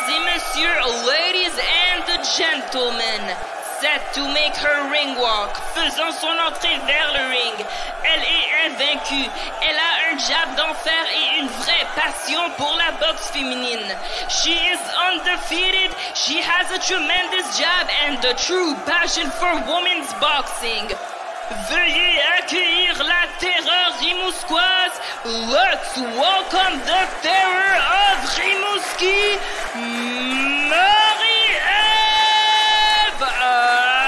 et messieurs, ladies and gentlemen, set to make her ring walk, faisant son entrée vers le ring. Elle est invaincue, elle a un jab d'enfer et une vraie passion pour la boxe féminine. She is undefeated, she has a tremendous jab and a true passion for women's boxing. Veuillez accueillir la terreur rimouskoise. Let's welcome the terror of Rimouski, Marie-Ève Albert!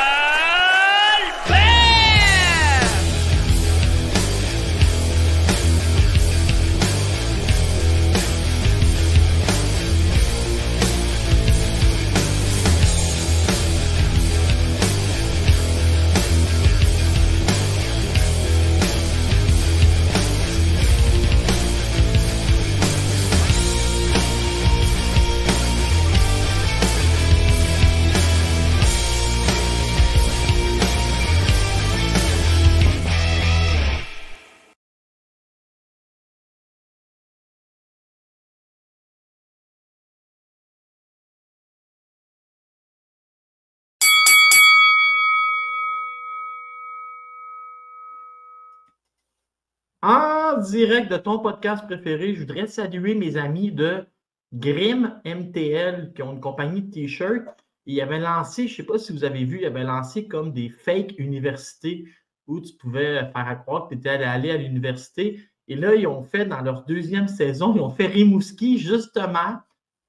En direct de ton podcast préféré, je voudrais saluer mes amis de Grim MTL qui ont une compagnie de t-shirts. Ils avaient lancé, je ne sais pas si vous avez vu, ils avaient lancé comme des fake universités où tu pouvais faire croire que tu étais allé à l'université. Et là, ils ont fait, dans leur deuxième saison, ils ont fait Rimouski justement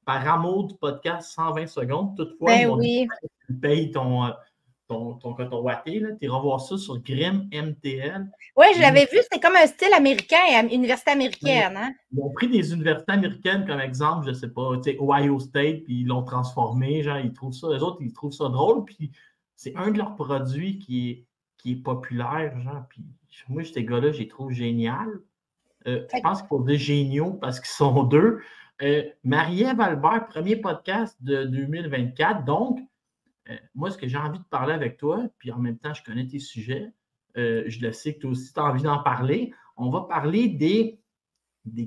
par amour du podcast 120 secondes. Toutefois, ils m'ont dit que tu payes ton coton watté. Tu iras voir ça sur Grim MTL. Oui, je l'avais vu, c'était comme un style américain, université américaine. Hein? Ils ont pris des universités américaines comme exemple, je ne sais pas, Ohio State, puis ils l'ont transformé. Genre, ils trouvent ça, eux autres, ils trouvent ça drôle. Puis c'est un de leurs produits qui est populaire. Genre, puis moi, ces gars-là, je les trouve génial. Je pense qu'il faut dire géniaux parce qu'ils sont deux. Marie-Ève Albert, premier podcast de 2024. Donc, moi, ce que j'ai envie de parler avec toi, puis en même temps, je connais tes sujets, je le sais que toi aussi, tu as envie d'en parler. On va parler des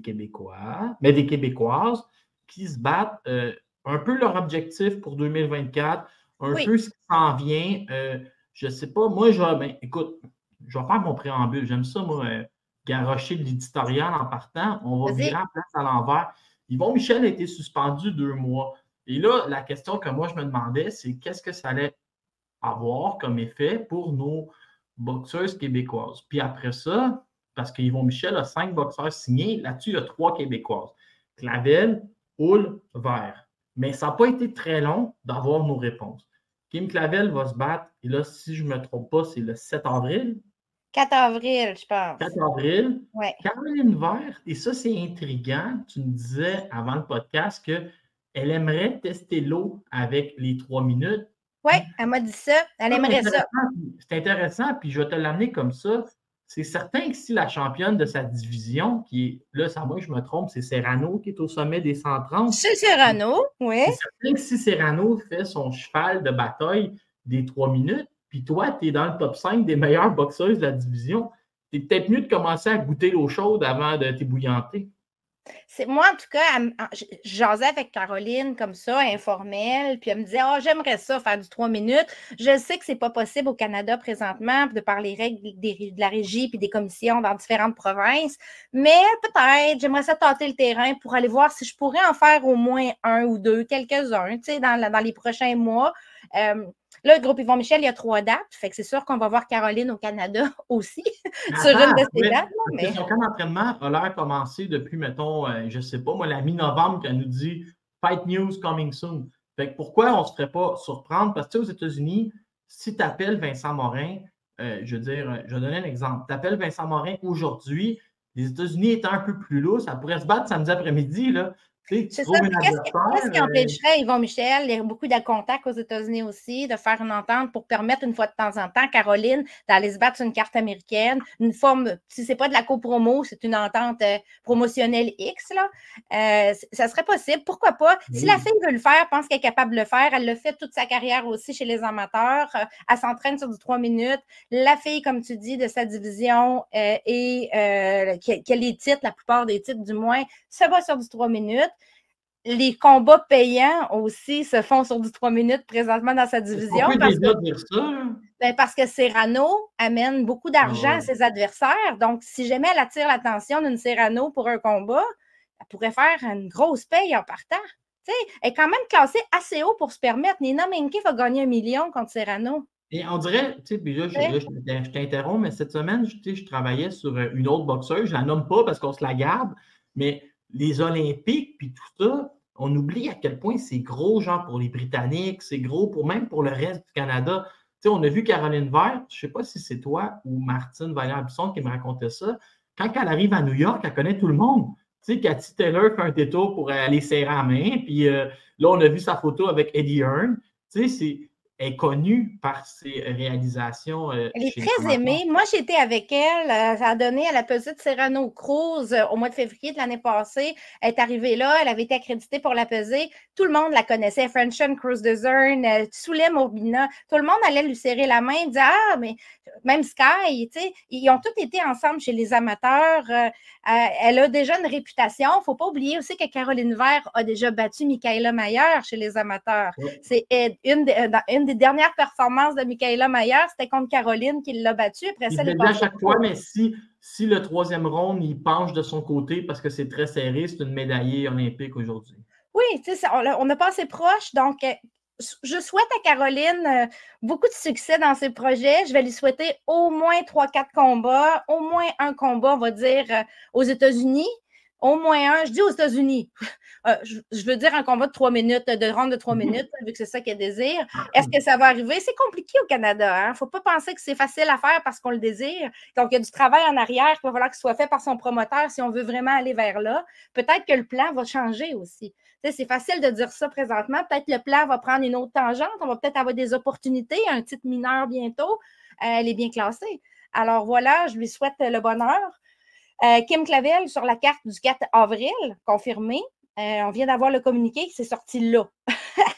Québécois, mais des Québécoises qui se battent un peu leur objectif pour 2024, un peu ce qui s'en vient. Je ne sais pas, moi, écoute, je vais faire mon préambule. J'aime ça, moi, garrocher l'éditorial en partant. On va virer en place à l'envers. Yvon Michel a été suspendu 2 mois. Et là, la question que moi, je me demandais, c'est qu'est-ce que ça allait avoir comme effet pour nos boxeuses québécoises. Puis après ça, parce qu'Yvon Michel a 5 boxeurs signés, là-dessus, il y a 3 Québécoises. Clavel, Houle, Vert. Mais ça n'a pas été très long d'avoir nos réponses. Kim Clavel va se battre, et là, si je ne me trompe pas, c'est le 7 avril. 4 avril, je pense. 4 avril. Ouais. Caroline Vert, et ça, c'est intriguant. Tu me disais avant le podcast qu'elle aimerait tester l'eau avec les 3 minutes. Oui, elle m'a dit ça. Elle aimerait ça. C'est intéressant, puis je vais te l'amener comme ça. C'est certain que si la championne de sa division, qui est, là, ça moi, je me trompe, c'est Serrano qui est au sommet des 130. C'est Serrano, oui. C'est certain que si Serrano fait son cheval de bataille des 3 minutes, puis toi, tu es dans le top 5 des meilleures boxeuses de la division, c'est peut-être mieux de commencer à goûter l'eau chaude avant de t'ébouillanter. Moi, en tout cas, je jasais avec Caroline comme ça, informelle, puis elle me disait « Ah, j'aimerais ça faire du 3 minutes. » Je sais que ce n'est pas possible au Canada présentement, de par les règles de la régie puis des commissions dans différentes provinces, mais peut-être, j'aimerais ça tâter le terrain pour aller voir si je pourrais en faire au moins 1 ou 2, quelques-uns, tu sais, dans les prochains mois. Là, le groupe Yvon Michel, il y a 3 dates. Fait que c'est sûr qu'on va voir Caroline au Canada aussi sur une de ces dates. Mais son camp d'entraînement a l'air commencé depuis, mettons, je ne sais pas, moi, la mi-novembre, qu'elle nous dit Fight News coming soon. Fait que pourquoi on ne se ferait pas surprendre? Parce que aux États-Unis, si tu appelles Vincent Morin, je veux dire, je vais donner un exemple. Tu appelles Vincent Morin aujourd'hui, les États-Unis étant un peu plus lourd, ça pourrait se battre samedi après-midi, là. C'est ça. Qu'est-ce qui empêcherait Yvon Michel, il y a beaucoup de contacts aux États-Unis aussi, de faire une entente pour permettre une fois de temps en temps, Caroline, d'aller se battre sur une carte américaine, une forme, si ce n'est pas de la copromo, c'est une entente promotionnelle X, là. Ça serait possible. Pourquoi pas? Oui. Si la fille veut le faire, pense qu'elle est capable de le faire, elle le fait toute sa carrière aussi chez les amateurs, elle s'entraîne sur du 3 minutes. La fille, comme tu dis, de sa division qui a les titres, la plupart des titres du moins, se bat sur du 3 minutes. les combats payants aussi se font sur du 3 minutes présentement dans sa division. On peut déjà dire ça. Parce que Serrano amène beaucoup d'argent à ses adversaires. Donc, si jamais elle attire l'attention d'une Serrano pour un combat, elle pourrait faire une grosse paye en partant. T'sais, elle est quand même classée assez haut pour se permettre. Nina Menke va gagner 1 million contre Serrano. Et on dirait, tu sais, puis là, je t'interromps, mais cette semaine, je travaillais sur une autre boxeuse. Je ne la nomme pas parce qu'on se la garde, mais les Olympiques, puis tout ça, on oublie à quel point c'est gros, genre, pour les Britanniques, c'est gros même pour le reste du Canada. Tu sais, on a vu Caroline Vert, je ne sais pas si c'est toi ou Martine Vaillant-Bisson qui me racontait ça. Quand elle arrive à New York, elle connaît tout le monde. Tu sais, Cathy Taylor fait un détour pour aller serrer la main, puis là, on a vu sa photo avec Eddie Hearn. Tu sais, elle est connue par ses réalisations. Elle est très aimée. Moi, j'étais avec elle. Ça a donné à la pesée de Serrano Cruz au mois de février de l'année passée. Elle est arrivée là. Elle avait été accréditée pour la pesée. Tout le monde la connaissait. Frenchen Cruz de Zern, Soulem Urbina. Tout le monde allait lui serrer la main et dire « Ah, mais même Sky, tu sais, ils ont tous été ensemble chez les amateurs. Elle a déjà une réputation. Il ne faut pas oublier aussi que Caroline Vert a déjà battu Michaela Mayer chez les amateurs. Ouais. C'est une des dernières performances de Michaela Mayer, c'était contre Caroline qui l'a battue. Après ça, à chaque fois, mais si le troisième round, il penche de son côté parce que c'est très serré, c'est une médaillée olympique aujourd'hui. Oui, tu sais, on n'a pas assez proche, donc je souhaite à Caroline beaucoup de succès dans ses projets. Je vais lui souhaiter au moins 3-4 combats, au moins un combat, on va dire, aux États-Unis. Au moins un, je dis aux États-Unis. Je veux dire un combat de 3 minutes, de ronde de 3 minutes, vu que c'est ça qu'elle désire. Est-ce que ça va arriver? C'est compliqué au Canada. Il ne faut pas penser que c'est facile à faire parce qu'on le désire. Donc, il y a du travail en arrière qu'il va falloir qu'il soit fait par son promoteur si on veut vraiment aller vers là. Peut-être que le plan va changer aussi. Tu sais, c'est facile de dire ça présentement. Peut-être que le plan va prendre une autre tangente. On va peut-être avoir des opportunités, un titre mineur bientôt. Elle est bien classée. Alors voilà, je lui souhaite le bonheur. Kim Clavel sur la carte du 4 avril, confirmé. On vient d'avoir le communiqué, c'est sorti là.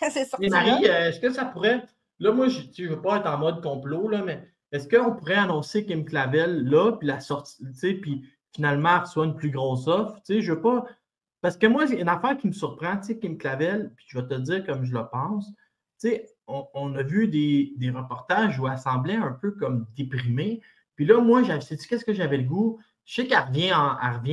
C'est sorti. Et Marie, est-ce que ça pourrait. Là, moi, je ne veux pas être en mode complot, là, mais est-ce qu'on pourrait annoncer Kim Clavel là, puis la sortie, tu sais, puis finalement, elle reçoit une plus grosse offre? Tu sais, je veux pas. Parce que moi, il y a une affaire qui me surprend, tu sais, Kim Clavel, puis je vais te dire comme je le pense. Tu sais, on a vu des reportages où elle semblait un peu comme déprimée. Puis là, moi, sais-tu qu'est-ce que j'avais le goût? Je sais qu'elle revient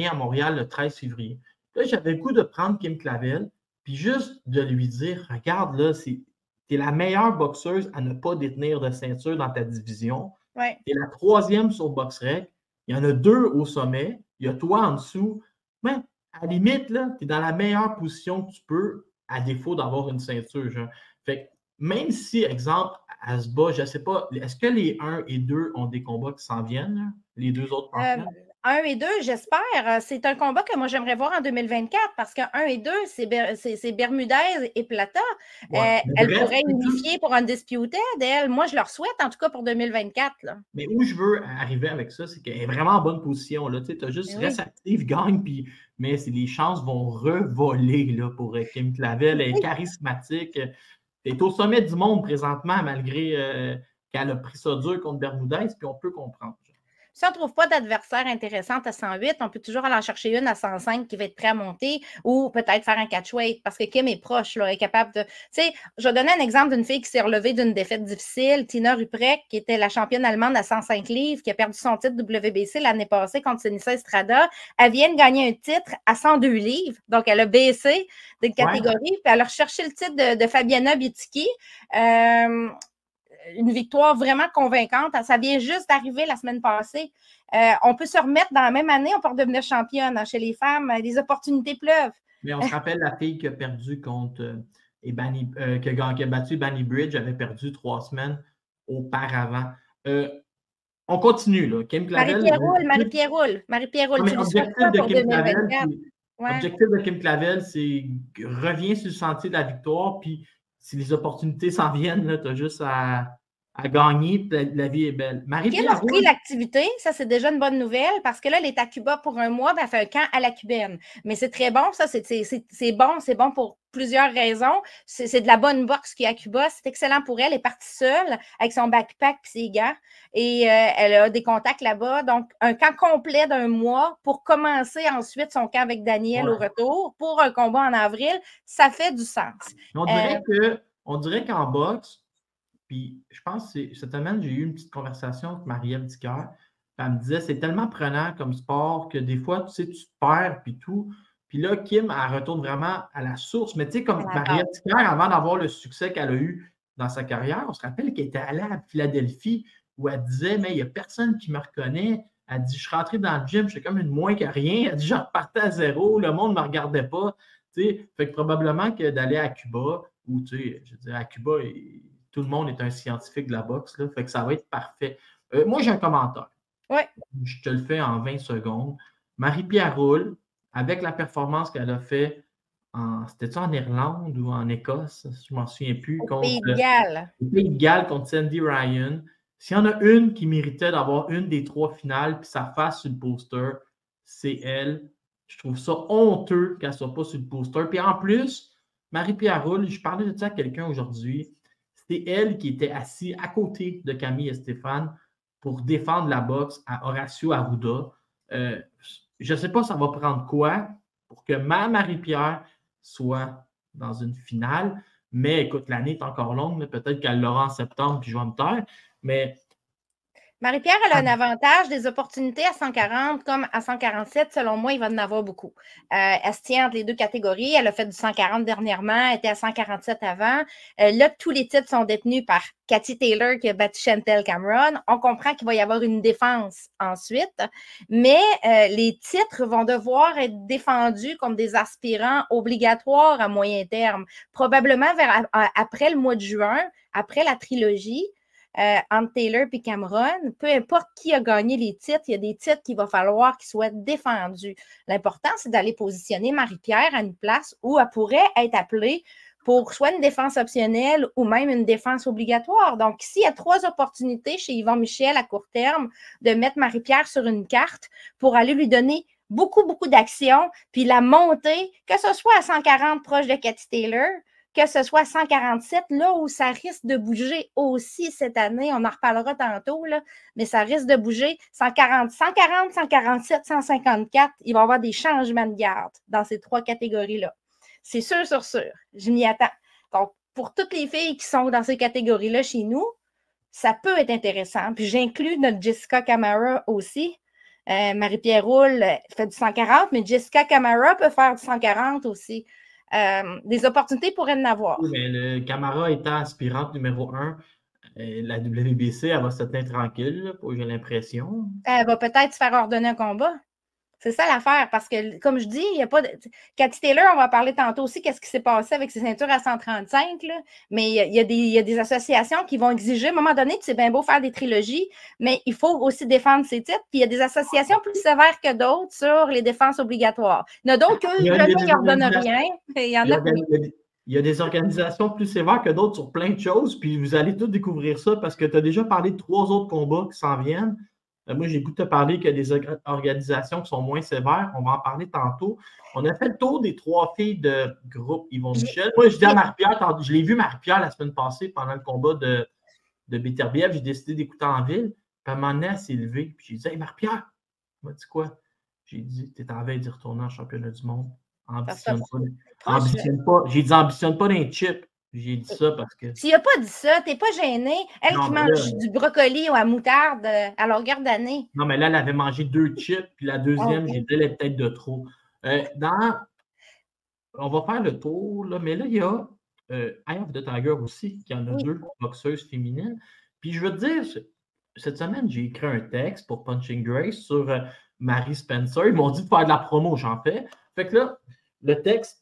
à Montréal le 13 février. Là, j'avais le goût de prendre Kim Clavel, puis juste de lui dire, regarde, là, tu es la meilleure boxeuse à ne pas détenir de ceinture dans ta division. Ouais. Tu es la 3e sur BoxRec. Il y en a 2 au sommet. Il y a toi en dessous. Mais à la limite, là, tu es dans la meilleure position que tu peux, à défaut d'avoir une ceinture. Genre. Fait que même si, exemple, elle se bat, je ne sais pas, est-ce que les 1 et 2 ont des combats qui s'en viennent, là? Les 2 autres partenaires? 1 et 2, j'espère. C'est un combat que moi, j'aimerais voir en 2024 parce que 1 et 2, c'est Bermudez et Plata. Ouais, elle pourrait unifier pour Undisputed, elle. Moi, je leur souhaite, en tout cas, pour 2024. Là. Mais où je veux arriver avec ça, c'est qu'elle est vraiment en bonne position. Tu as juste reste active, gagne, puis mais les chances vont revoler là, pour Kim Clavel. Elle est charismatique. Elle est au sommet du monde présentement, malgré qu'elle a pris ça dur contre Bermudez, puis on peut comprendre. Si on ne trouve pas d'adversaire intéressante à 108, on peut toujours aller en chercher une à 105 qui va être prêt à monter ou peut-être faire un catchweight parce que Kim est proche, là, est capable de. Tu sais, je vais donner un exemple d'une fille qui s'est relevée d'une défaite difficile, Tina Ruprecht, qui était la championne allemande à 105 livres, qui a perdu son titre WBC l'année passée contre Senissa Estrada. Elle vient de gagner un titre à 102 livres, donc elle a baissé de catégorie, puis elle a recherché le titre de Fabiana Bietiki. Une victoire vraiment convaincante. Ça vient juste d'arriver la semaine passée. On peut se remettre dans la même année, on peut redevenir championne. Chez les femmes, les opportunités pleuvent. Mais on se rappelle la fille qui a perdu contre qui a battu Banny Bridge, avait perdu 3 semaines auparavant. On continue, là. Kim Clavel. Marie-Pierre Roule. Tu le souhaites pas pour 2024. L'objectif de Kim Clavel, c'est reviens sur le sentier de la victoire, puis si les opportunités s'en viennent, tu as juste à à gagner, la vie est belle. Kim Marie-Pierre a repris Roule, l'activité, ça c'est déjà une bonne nouvelle parce que là, elle est à Cuba pour un mois, ben, elle fait un camp à la cubaine. Mais c'est très bon, ça, c'est bon pour plusieurs raisons. C'est de la bonne boxe qu'il y a à Cuba, c'est excellent pour elle. Elle est partie seule avec son backpack et ses gants et elle a des contacts là-bas. Donc, un camp complet d'un mois pour commencer ensuite son camp avec Daniel au retour pour un combat en avril, ça fait du sens. On dirait qu'en boxe, puis je pense que cette semaine, j'ai eu une petite conversation avec Marie-Ève Dicker. Elle me disait c'est tellement prenant comme sport que des fois, tu sais, tu te perds puis tout. Puis là, Kim, elle retourne vraiment à la source. Mais tu sais, comme Marie-Ève Dicker, avant d'avoir le succès qu'elle a eu dans sa carrière, on se rappelle qu'elle était allée à Philadelphie où elle disait mais il n'y a personne qui me reconnaît. Elle dit je suis rentrée dans le gym, je suis comme une moins que rien. Elle dit je repartais à zéro, le monde ne me regardait pas. Tu sais, fait que probablement que d'aller à Cuba, ou tu sais, je veux dire, à Cuba, tout le monde est un scientifique de la boxe, là, fait que ça va être parfait. Moi, j'ai un commentaire. Oui. Je te le fais en 20 secondes. Marie-Pierre Roule, avec la performance qu'elle a fait c'était-tu en Irlande ou en Écosse? Je ne m'en souviens plus. Au Pays de Galles. Au Pays de Galles contre Sandy Ryan. S'il y en a une qui méritait d'avoir une des 3 finales puis sa face sur le poster, c'est elle. Je trouve ça honteux qu'elle ne soit pas sur le poster. Puis en plus, Marie-Pierre Roule, je parlais de ça à quelqu'un aujourd'hui. C'est elle qui était assise à côté de Camille et Stéphane pour défendre la boxe à Horacio Arruda. Je ne sais pas ça va prendre quoi pour que ma Marie-Pierre soit dans une finale. Mais écoute, l'année est encore longue. Peut-être qu'elle l'aura en septembre puis je vais me taire. Mais Marie-Pierre, elle a un avantage, des opportunités à 140 comme à 147. Selon moi, il va en avoir beaucoup. Elle se tient entre les deux catégories. Elle a fait du 140 dernièrement. Elle était à 147 avant. Là, tous les titres sont détenus par Cathy Taylor qui a battu Chantel Cameron. On comprend qu'il va y avoir une défense ensuite. Mais les titres vont devoir être défendus comme des aspirants obligatoires à moyen terme. Probablement après le mois de juin, après la trilogie. Entre Taylor et Cameron, peu importe qui a gagné les titres, il y a des titres qu'il va falloir qu'ils soient défendus. L'important, c'est d'aller positionner Marie-Pierre à une place où elle pourrait être appelée pour soit une défense optionnelle ou même une défense obligatoire. Donc, ici, il y a 3 opportunités chez Yvon Michel à court terme de mettre Marie-Pierre sur une carte pour aller lui donner beaucoup, beaucoup d'actions, puis la monter, que ce soit à 140 proche de Cathy Taylor, que ce soit 147, là où ça risque de bouger aussi cette année, on en reparlera tantôt, là, mais ça risque de bouger 140, 147, 154, il va y avoir des changements de garde dans ces 3 catégories-là. C'est sûr, je m'y attends. Donc, pour toutes les filles qui sont dans ces catégories-là chez nous, ça peut être intéressant. Puis j'inclus notre Jessica Camara aussi. Marie-Pierre Roule fait du 140, mais Jessica Camara peut faire du 140 aussi. Des opportunités pourraient en avoir. Oui, mais le Camara étant aspirante numéro 1, la WBC, elle va se tenir tranquille, j'ai l'impression. Elle va peut-être se faire ordonner un combat. C'est ça l'affaire, parce que, comme je dis, il n'y a pas de... Cathy Taylor, on va parler tantôt aussi qu'est-ce qui s'est passé avec ses ceintures à 135, là. Mais il y a des associations qui vont exiger, à un moment donné, c'est bien beau faire des trilogies, mais il faut aussi défendre ses titres. Puis il y a des associations plus sévères que d'autres sur les défenses obligatoires. Il y en a d'autres qui ne ordonnent rien. Il y a des organisations plus sévères que d'autres sur plein de choses, puis vous allez tous découvrir ça parce que tu as déjà parlé de 3 autres combats qui s'en viennent. Moi, j'ai goût de te parler qu'il y a des organisations qui sont moins sévères. On va en parler tantôt. On a fait le tour des 3 filles de groupe Yvon Michel. Moi, je dis à Marie-Pierre, je l'ai vu Marie-Pierre la semaine passée pendant le combat de Beterbiev. J'ai décidé d'écouter en ville. Puis à un moment donné, elle s'est levée. Puis j'ai dit, hey, Marie-Pierre, tu m'as dit quoi? J'ai dit, tu es en veille d'y retourner en championnat du monde. Ambitionne pas. J'ai dit, ambitionne pas d'un chip. J'ai dit ça parce que. S'il n'a pas dit ça, tu n'es pas gêné. Elle qui mange du brocoli ou à moutarde à longueur d'année. Non, mais là, elle avait mangé 2 chips, puis la deuxième, j'ai dit, elle est peut-être de trop. On va faire le tour, là, mais là, il y a Eye of the Tiger aussi, qui en a 2 boxeuses féminines. Puis je veux te dire, cette semaine, j'ai écrit un texte pour Punching Grace sur Marie Spencer. Ils m'ont dit de faire de la promo, j'en fais. Fait que là, le texte,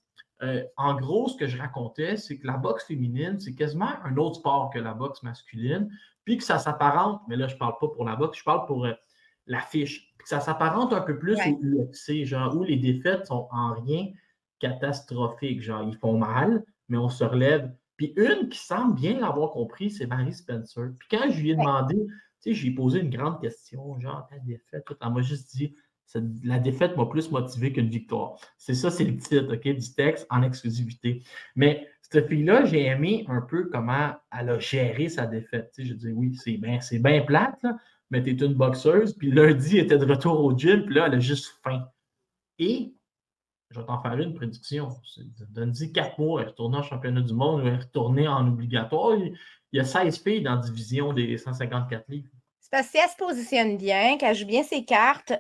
en gros, ce que je racontais, c'est que la boxe féminine, c'est quasiment un autre sport que la boxe masculine, puis que ça s'apparente, mais là, je ne parle pas pour la boxe, je parle pour l'affiche, puis que ça s'apparente un peu plus au UFC, genre où les défaites sont en rien catastrophiques, genre ils font mal, mais on se relève Puis une qui semble bien l'avoir compris, c'est Mary Spencer. Puis quand je lui ai demandé, tu sais, j'ai posé une grande question, genre, ta défaite, tout, elle m'a juste dit, la défaite m'a plus motivé qu'une victoire. C'est ça, c'est le titre, OK, du texte en exclusivité. Mais cette fille-là, j'ai aimé un peu comment elle a géré sa défaite. Tu sais, je dis, oui, c'est bien plate, là, mais tu es une boxeuse. Puis lundi, elle était de retour au gym, puis là, elle a juste faim. Et je vais t'en faire une prédiction. Donne-y 4 mois, elle est retournée en championnat du monde, elle est retournée en obligatoire. Il y a 16 filles dans la division des 154 livres. C'est parce que si elle se positionne bien, qu'elle joue bien ses cartes,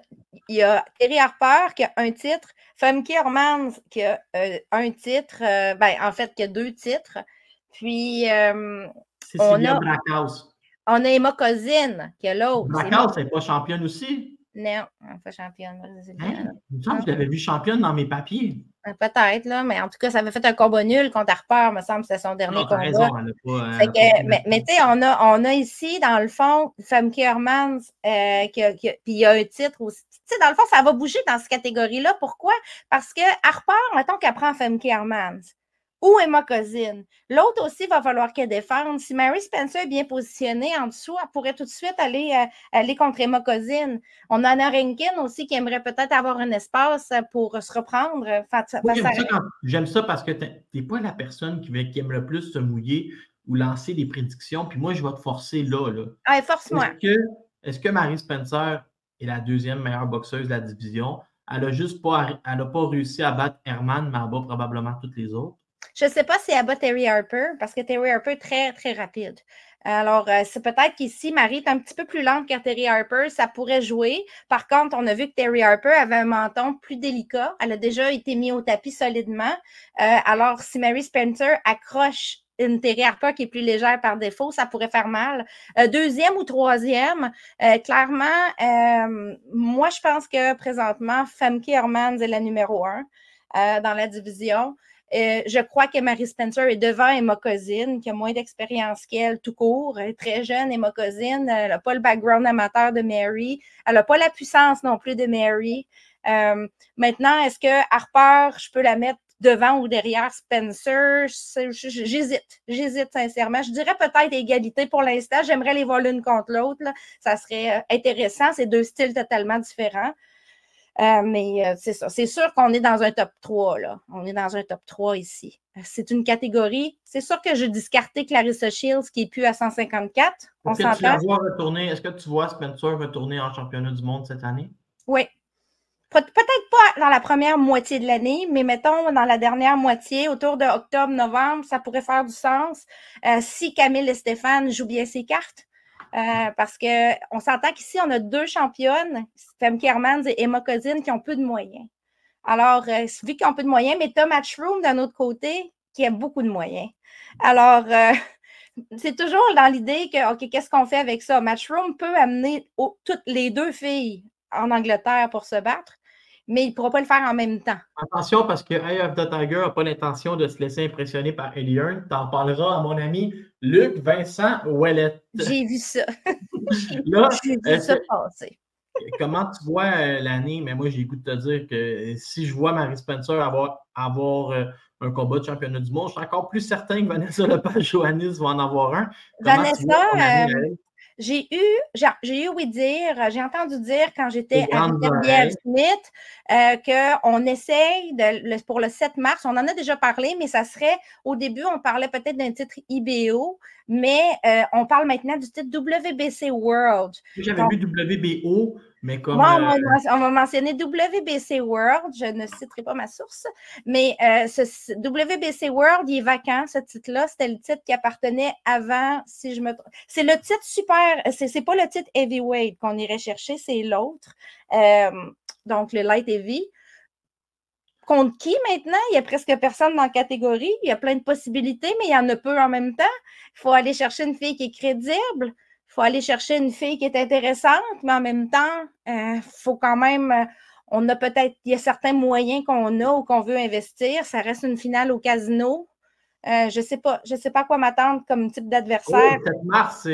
il y a Terry Harper qui a un titre, Famke Hermans qui a un titre, en fait, qui a 2 titres. Puis, Cecilia Bracaus. On a Emma Kozin qui a l'autre. Bracaus, elle n'est pas championne aussi? Non, elle n'est pas championne. Hein? Il me semble que je l'avais vue championne dans mes papiers. Peut-être, là, mais en tout cas, ça avait fait un combat nul contre Harper, me semble que c'était son dernier combat. Raison, mais tu sais, on a ici, dans le fond, Famke Hermans, puis il y a un titre aussi. Tu sais, dans le fond, ça va bouger dans cette catégorie-là. Pourquoi? Parce que Harper, mettons qu'elle prend Famke Hermans ou Emma Kozin. L'autre aussi, il va falloir qu'elle défende. Si Mary Spencer est bien positionnée en dessous, elle pourrait tout de suite aller contre Emma Kozin. On a Anna Rankin aussi qui aimerait peut-être avoir un espace pour se reprendre. J'aime ça parce que tu n'es pas la personne qui aime le plus se mouiller ou lancer des prédictions. Puis moi, je vais te forcer là. Allez, force-moi. Est-ce que Mary Spencer est la 2e meilleure boxeuse de la division? Elle n'a pas réussi à battre Herman, mais elle bat probablement toutes les autres. Je ne sais pas si elle bat Terry Harper, parce que Terry Harper est très, très rapide. Alors, c'est peut-être qu'ici, Marie est un petit peu plus lente que Terry Harper, ça pourrait jouer. Par contre, on a vu que Terry Harper avait un menton plus délicat. Elle a déjà été mise au tapis solidement. Alors, si Mary Spencer accroche une Terry Harper qui est plus légère par défaut, ça pourrait faire mal. 2e ou 3e, clairement, moi, je pense que présentement, Famke Hermans est la numéro 1 dans la division. Je crois que Mary Spencer est devant Emma Kozin, qui a moins d'expérience qu'elle tout court. Elle est très jeune, Emma Kozin. Elle n'a pas le background amateur de Mary. Elle n'a pas la puissance non plus de Mary. Maintenant, est-ce que Harper, je peux la mettre devant ou derrière Spencer? J'hésite sincèrement. Je dirais peut-être égalité pour l'instant. J'aimerais les voir l'une contre l'autre. Ça serait intéressant. C'est 2 styles totalement différents. Mais c'est ça. C'est sûr qu'on est dans un top 3, là. On est dans un top 3 ici. C'est une catégorie. C'est sûr que je discartais Clarissa Shields qui n'est plus à 154. On s'entend. Est-ce que tu vois Spencer retourner en championnat du monde cette année? Oui. Peut-être pas dans la première moitié de l'année, mais mettons dans la dernière moitié, autour de octobre-novembre, ça pourrait faire du sens si Camille et Stéphane jouent bien ses cartes. Parce qu'on s'entend qu'ici, on a 2 championnes, Famke Hermans et Emma Kozin, qui ont peu de moyens. Alors, vu qu'ils ont peu de moyens, mais tu as Matchroom d'un autre côté qui a beaucoup de moyens. Alors, c'est toujours dans l'idée que, OK, qu'est-ce qu'on fait avec ça? Matchroom peut amener toutes les 2 filles en Angleterre pour se battre, mais il ne pourra pas le faire en même temps. Attention, parce que Eye of the Tiger n'a pas l'intention de se laisser impressionner par Ellie Hearn. Tu en parleras à mon ami Luc Vincent Ouellette. J'ai vu ça. Là, j'ai vu ça passer. Comment tu vois l'année? Mais moi, j'ai le goût de te dire que si je vois Mary Spencer avoir un combat de championnat du monde, je suis encore plus certain que Vanessa Lepage-Johannis va en avoir un. Vanessa, j'ai eu oui dire, j'ai entendu dire quand j'étais à Biel Smith qu'on essaye pour le 7 mars, on en a déjà parlé, mais ça serait, au début, on parlait peut-être d'un titre IBO, mais on parle maintenant du titre WBC World. J'avais vu WBO, mais comme... on va mentionner WBC World, je ne citerai pas ma source, mais ce WBC World, il est vacant, ce titre-là. C'était le titre qui appartenait avant, si je me trompe. C'est le titre super, c'est pas le titre heavyweight qu'on irait chercher, c'est l'autre. Donc, le light heavy. Contre qui maintenant? Il n'y a presque personne dans la catégorie. Il y a plein de possibilités, mais il y en a peu en même temps. Il faut aller chercher une fille qui est crédible. Il faut aller chercher une fille qui est intéressante, mais en même temps, il faut quand même... il y a certains moyens qu'on a ou qu'on veut investir. Ça reste une finale au casino. Je sais pas à quoi m'attendre comme type d'adversaire. Le 7 mars,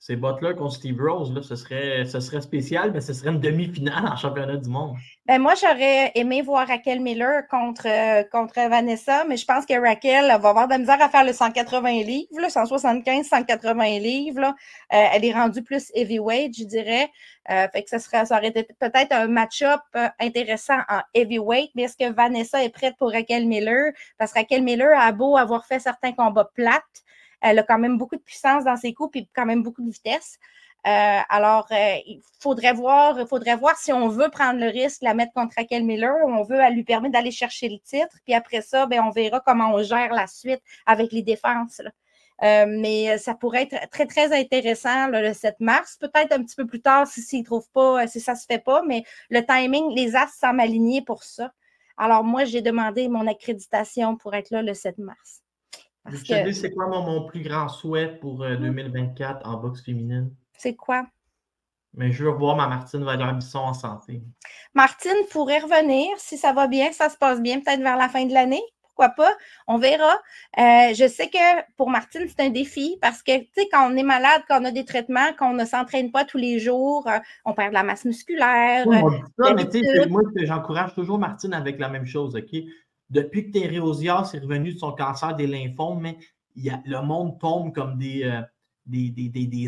C'est Butler contre Steve Rose, là, ce serait spécial, mais ce serait une demi-finale en championnat du monde. Ben moi, j'aurais aimé voir Raquel Miller contre Vanessa, mais je pense que Raquel va avoir de la misère à faire le 180 livres, là, 175, 180 livres. Là. Elle est rendue plus heavyweight, je dirais. Fait que ça aurait été peut-être un match-up intéressant en heavyweight, mais est-ce que Vanessa est prête pour Raquel Miller? Parce que Raquel Miller a beau avoir fait certains combats plates, elle a quand même beaucoup de puissance dans ses coups et quand même beaucoup de vitesse. Il faudrait voir si on veut prendre le risque de la mettre contre Raquel Miller ou on veut lui permettre d'aller chercher le titre. Puis après ça, on verra comment on gère la suite avec les défenses. Mais ça pourrait être très, très intéressant le 7 mars. Peut-être un petit peu plus tard si ça ne se fait pas, mais le timing, les astres semblent alignés pour ça. Alors moi, j'ai demandé mon accréditation pour être là le 7 mars. Je te dis, c'est quoi mon plus grand souhait pour 2024 en boxe féminine? C'est quoi? Mais je veux voir ma Martine Vallière-Bisson en santé. Martine pourrait revenir si ça va bien, ça se passe bien, peut-être vers la fin de l'année. Pourquoi pas? On verra. Je sais que pour Martine, c'est un défi parce que, tu sais, quand on est malade, quand on a des traitements, quand on ne s'entraîne pas tous les jours, on perd de la masse musculaire. Moi, j'encourage toujours Martine avec la même chose, OK? Depuis que Terry Rozier s'est revenu de son cancer des lymphomes, mais le monde tombe comme des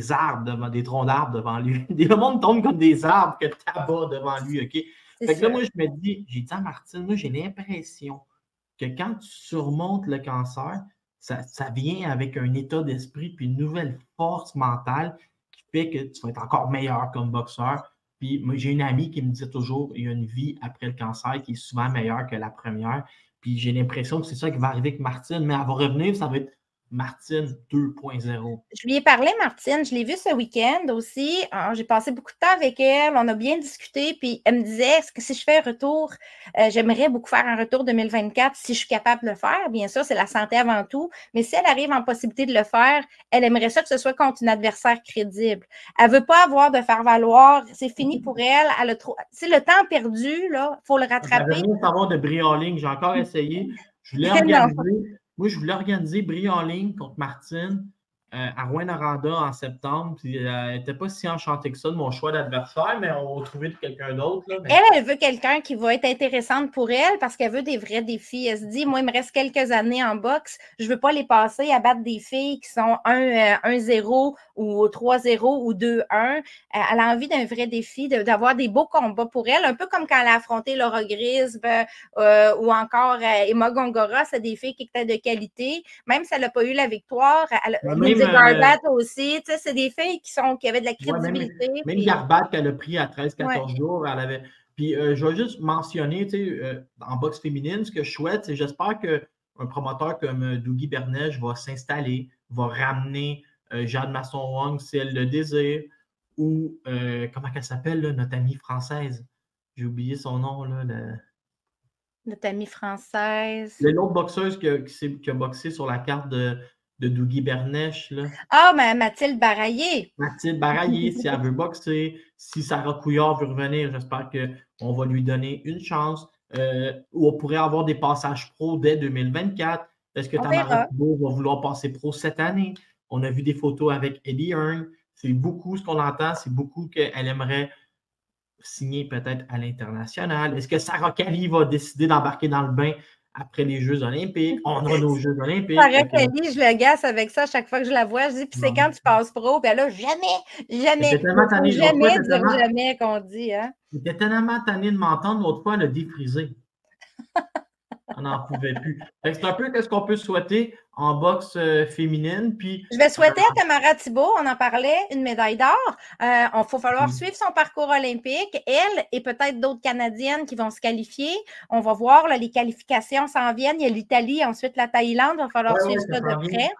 arbres, des troncs d'arbres devant lui. Le monde tombe comme des arbres que t'abats devant lui, OK? Fait que là, moi, je me dis, j'ai dit à Martine, moi, j'ai l'impression que quand tu surmontes le cancer, ça vient avec un état d'esprit puis une nouvelle force mentale qui fait que tu vas être encore meilleur comme boxeur. Puis moi, j'ai une amie qui me dit toujours, il y a une vie après le cancer qui est souvent meilleure que la première. Puis j'ai l'impression que c'est ça qui va arriver avec Martine, mais elle va revenir, ça va être Martine 2.0. Je lui ai parlé, Martine, je l'ai vue ce week-end aussi. J'ai passé beaucoup de temps avec elle, on a bien discuté, puis elle me disait, est-ce que si je fais un retour, j'aimerais beaucoup faire un retour 2024 si je suis capable de le faire. Bien sûr, c'est la santé avant tout, mais si elle arrive en possibilité de le faire, elle aimerait ça que ce soit contre une adversaire crédible. Elle ne veut pas avoir de faire valoir, c'est fini pour elle. C'est le temps perdu, là, il faut le rattraper. Je voulais savoir de Brie Hall, j'ai encore essayé. Je voulais organiser. Moi, je voulais organiser Brie en ligne contre Martine à Rouyn-Noranda en septembre. Puis elle n'était pas si enchantée que ça de mon choix d'adversaire, mais on va trouver quelqu'un d'autre. Elle veut quelqu'un qui va être intéressante pour elle parce qu'elle veut des vrais défis. Elle se dit, moi, il me reste quelques années en boxe. Je ne veux pas les passer à battre des filles qui sont 1-0 ou 3-0 ou 2-1. Elle a envie d'un vrai défi, d'avoir des beaux combats pour elle, un peu comme quand elle a affronté Laura Grisbe ou encore Emma Gongora. C'est des filles qui étaient de qualité. Même si elle n'a pas eu la victoire, Garbat aussi, tu sais, c'est des filles qui avaient de la crédibilité. Même Garbat qu'elle a pris à 13-14 jours, elle avait. Puis je vais juste mentionner, tu sais, en boxe féminine, ce que je souhaite, c'est j'espère qu'un promoteur comme Dougie Bernèche va s'installer, va ramener Jade Masson-Wong si elle le désire, ou comment elle s'appelle, notre amie française? J'ai oublié son nom, là. Notre amie française. L'autre boxeuse qui a boxé sur la carte de Dougie Bernèche. Là. Ah, mais Mathilde Baraillé. Mathilde Baraillé, si elle veut boxer, si Sarah Couillard veut revenir, j'espère qu'on va lui donner une chance. Ou on pourrait avoir des passages pro dès 2024. Est-ce que Tamara Thibault va vouloir passer pro cette année? On a vu des photos avec Eddie Hearn. C'est beaucoup ce qu'on entend, c'est beaucoup qu'elle aimerait signer peut-être à l'international. Est-ce que Sarah Kelly va décider d'embarquer dans le bain après les Jeux olympiques? On a nos Jeux olympiques. Sarah Kelly, je le gasse avec ça chaque fois que je la vois. Je dis, puis c'est quand tu passes pro? Puis là, jamais qu'on dit. Hein? J'étais tellement tanné de m'entendre. L'autre fois, elle a défrisé. On n'en pouvait plus. C'est un peu ce qu'on peut souhaiter en boxe féminine. Puis, je vais souhaiter à Tamara Thibault, on en parlait, une médaille d'or. Il va falloir suivre son parcours olympique. Elle et peut-être d'autres Canadiennes qui vont se qualifier. On va voir, là, les qualifications s'en viennent. Il y a l'Italie, ensuite la Thaïlande. Il va falloir suivre ça de près.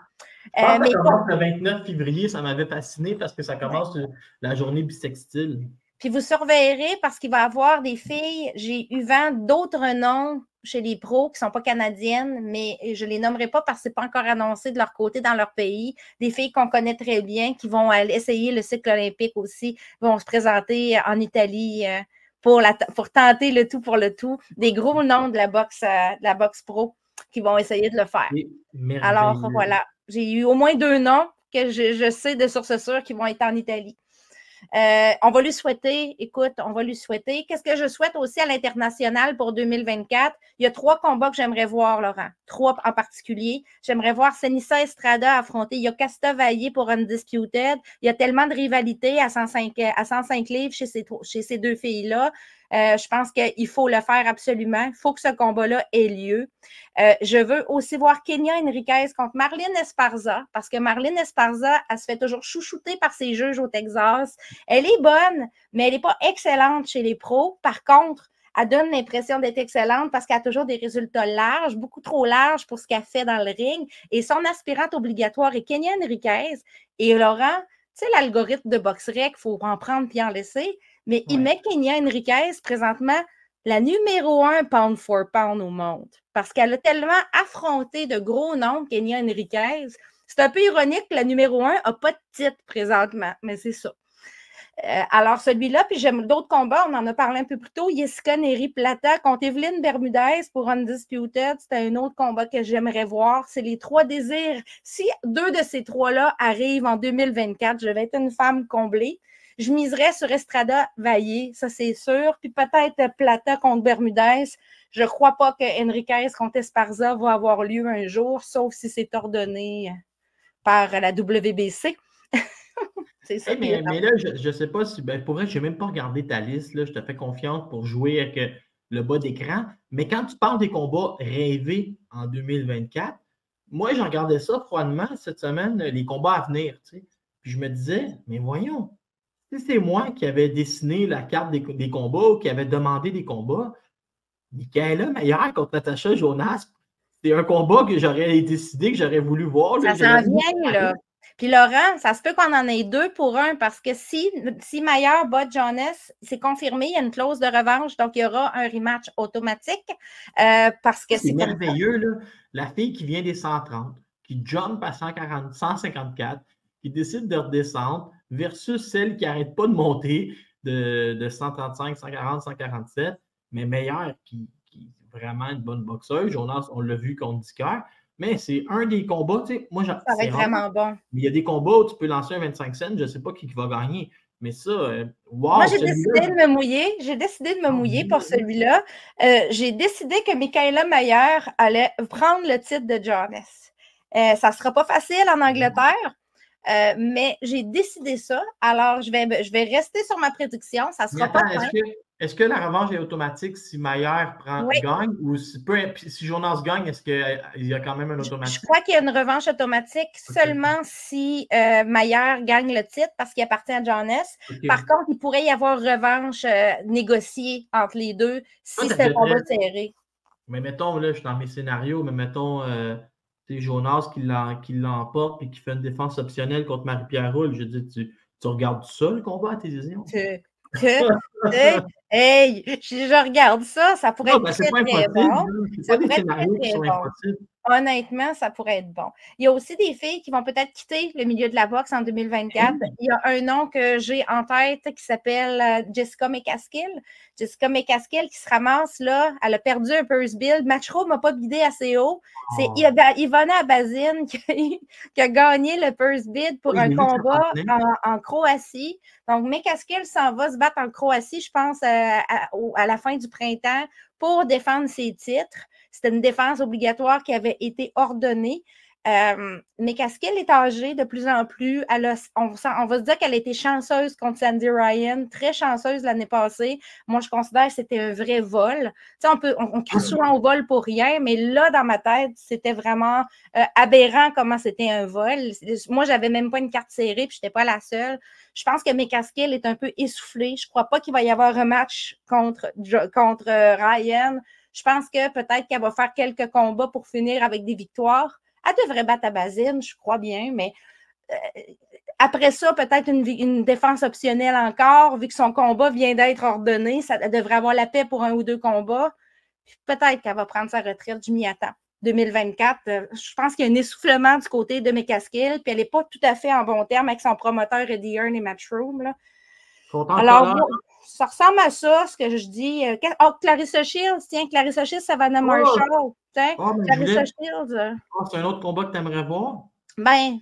Ça commence le 29 février. Ça m'avait fasciné parce que ça commence la journée bisextile. Puis vous surveillerez parce qu'il va y avoir des filles. J'ai eu vent d'autres noms chez les pros qui ne sont pas canadiennes, mais je ne les nommerai pas parce que ce n'est pas encore annoncé de leur côté dans leur pays. Des filles qu'on connaît très bien qui vont essayer le cycle olympique aussi, vont se présenter en Italie pour tenter le tout pour le tout. Des gros noms de la boxe pro qui vont essayer de le faire. Alors voilà, j'ai eu au moins 2 noms que je sais de sources sûres qu'ils vont être en Italie. On va lui souhaiter, écoute, on va lui souhaiter. Qu'est-ce que je souhaite aussi à l'international pour 2024? Il y a 3 combats que j'aimerais voir, Laurent. 3 en particulier. J'aimerais voir Senissa Estrada affronter Yokasta Valle pour Undisputed. Il y a tellement de rivalité à 105 livres chez ces 2 filles-là. Je pense qu'il faut le faire absolument. Il faut que ce combat-là ait lieu. Je veux aussi voir Kenya Henriquez contre Marlene Esparza, parce que Marlene Esparza, elle se fait toujours chouchouter par ses juges au Texas. Elle est bonne, mais elle n'est pas excellente chez les pros. Par contre, elle donne l'impression d'être excellente parce qu'elle a toujours des résultats larges, beaucoup trop larges pour ce qu'elle fait dans le ring. Et son aspirante obligatoire est Kenya Henriquez. Et Laurent, tu sais, l'algorithme de BoxRec, il faut en prendre puis en laisser. Mais il met Kenya Henriquez présentement la numéro 1 pound for pound au monde. Parce qu'elle a tellement affronté de gros noms, Kenya Henriquez. C'est un peu ironique que la numéro 1 n'a pas de titre présentement, mais c'est ça. Alors, celui-là, puis j'aime d'autres combats, on en a parlé un peu plus tôt. Jessica Neri Plata contre Evelyne Bermudez pour Undisputed. C'était un autre combat que j'aimerais voir. C'est les 3 désirs. Si 2 de ces 3-là arrivent en 2024, je vais être une femme comblée. Je miserais sur Estrada Valle, ça c'est sûr. Puis peut-être Plata contre Bermudez. Je ne crois pas que Henriquez contre Esparza va avoir lieu un jour, sauf si c'est ordonné par la WBC. C'est ça. Mais là, je ne sais pas si. Ben, pour vrai, je n'ai même pas regardé ta liste. Là, je te fais confiance pour jouer avec le bas d'écran. Mais quand tu parles des combats rêvés en 2024, moi, je regardais ça froidement cette semaine, les combats à venir. Tu sais. Puis je me disais, mais voyons. Si c'est moi qui avais dessiné la carte des combats ou qui avait demandé des combats, Michaela Mayer contre Natasha Jonas, c'est un combat que j'aurais décidé, que j'aurais voulu voir. Ça s'en vient, là. Puis Laurent, ça se peut qu'on en ait 2 pour 1 parce que si Mayer bat Jonas, c'est confirmé, il y a une clause de revanche, donc il y aura un rematch automatique. Parce que c'est merveilleux, là. La fille qui vient des 130, qui jump à 154, qui décide de redescendre, versus celle qui n'arrête pas de monter de 135, 140, 147, mais meilleure, qui est vraiment une bonne boxeuse. Jonas, on l'a vu contre Dicker, mais c'est un des combats, tu sais, moi, ça va être vraiment bon. Il y a des combats où tu peux lancer un 25 cents, je ne sais pas qui va gagner, mais ça, wow! Moi, j'ai décidé de me mouiller. J'ai décidé de me mouiller pour celui-là. J'ai décidé que Michaela Mayer allait prendre le titre de Jonas. Ça ne sera pas facile en Angleterre. Mais j'ai décidé ça. Alors, je vais rester sur ma prédiction. Ça ne sera pas simple. Est-ce que la revanche est automatique si Mayer gagne ou si Jonas gagne, est-ce qu'il y a quand même un automatique? Je crois qu'il y a une revanche automatique seulement si Mayer gagne le titre parce qu'il appartient à Jonas. Par contre, il pourrait y avoir revanche négociée entre les deux si c'est un combat serré. Mais mettons, là, je suis dans mes scénarios, mais mettons... c'est Jonas qui l'emporte et qui fait une défense optionnelle contre Marie-Pierre Roule. Je dis, tu regardes ça, le combat à tes visions? Hey, je regarde ça, ça pourrait être très, très bon. C'est pas des scénarios qui sont impossibles. Honnêtement, ça pourrait être bon. Il y a aussi des filles qui vont peut-être quitter le milieu de la boxe en 2024. Il y a un nom que j'ai en tête qui s'appelle Jessica McCaskill. Jessica McCaskill qui se ramasse là, elle a perdu un purse build. Matchroom ne m'a pas guidé assez haut. C'est Ivana Abazin qui a gagné le purse bid pour un combat en Croatie. Donc, McCaskill s'en va se battre en Croatie, je pense, à la fin du printemps pour défendre ses titres. C'était une défense obligatoire qui avait été ordonnée. McCaskill est âgée de plus en plus. On va se dire qu'elle a été chanceuse contre Sandy Ryan, très chanceuse l'année passée. Moi, je considère que c'était un vrai vol. Tu sais, on crie souvent au vol pour rien, mais là, dans ma tête, c'était vraiment aberrant comment c'était un vol. Moi, je n'avais même pas une carte serrée, puis je n'étais pas la seule. Je pense que McCaskill est un peu essoufflé. Je ne crois pas qu'il va y avoir un match contre Ryan. Je pense que peut-être qu'elle va faire quelques combats pour finir avec des victoires. Elle devrait battre Abazin, je crois bien, mais après ça, peut-être une défense optionnelle encore, vu que son combat vient d'être ordonné. Elle devrait avoir la paix pour 1 ou 2 combats. Peut-être qu'elle va prendre sa retraite, je m'y attends. 2024, je pense qu'il y a un essoufflement du côté de McCaskill, puis elle n'est pas tout à fait en bon terme avec son promoteur Eddie Hearn et Matchroom. Alors, ça ressemble à ça, ce que je dis. Clarissa Shields, tiens, Clarissa Shields, Savannah Marshall. Clarissa Shields. C'est un autre combat que tu aimerais voir? Ben,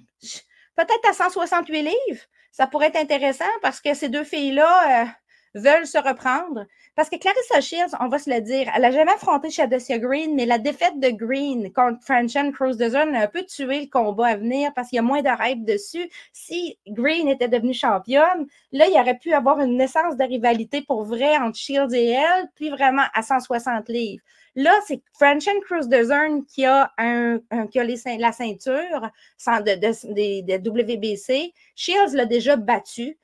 peut-être à 168 livres. Ça pourrait être intéressant parce que ces deux filles-là veulent se reprendre. Parce que Clarissa Shields, on va se le dire, elle n'a jamais affronté Shadowsia Green, mais la défaite de Green contre Franchon Crews-Dezurn a un peu tué le combat à venir parce qu'il y a moins de hype dessus. Si Green était devenue championne, là, il y aurait pu avoir une naissance de rivalité pour vrai entre Shields et elle, puis vraiment à 160 livres. Là, c'est Franchon Crews-Dezurn qui a, la ceinture de WBC. Shields l'a déjà battu.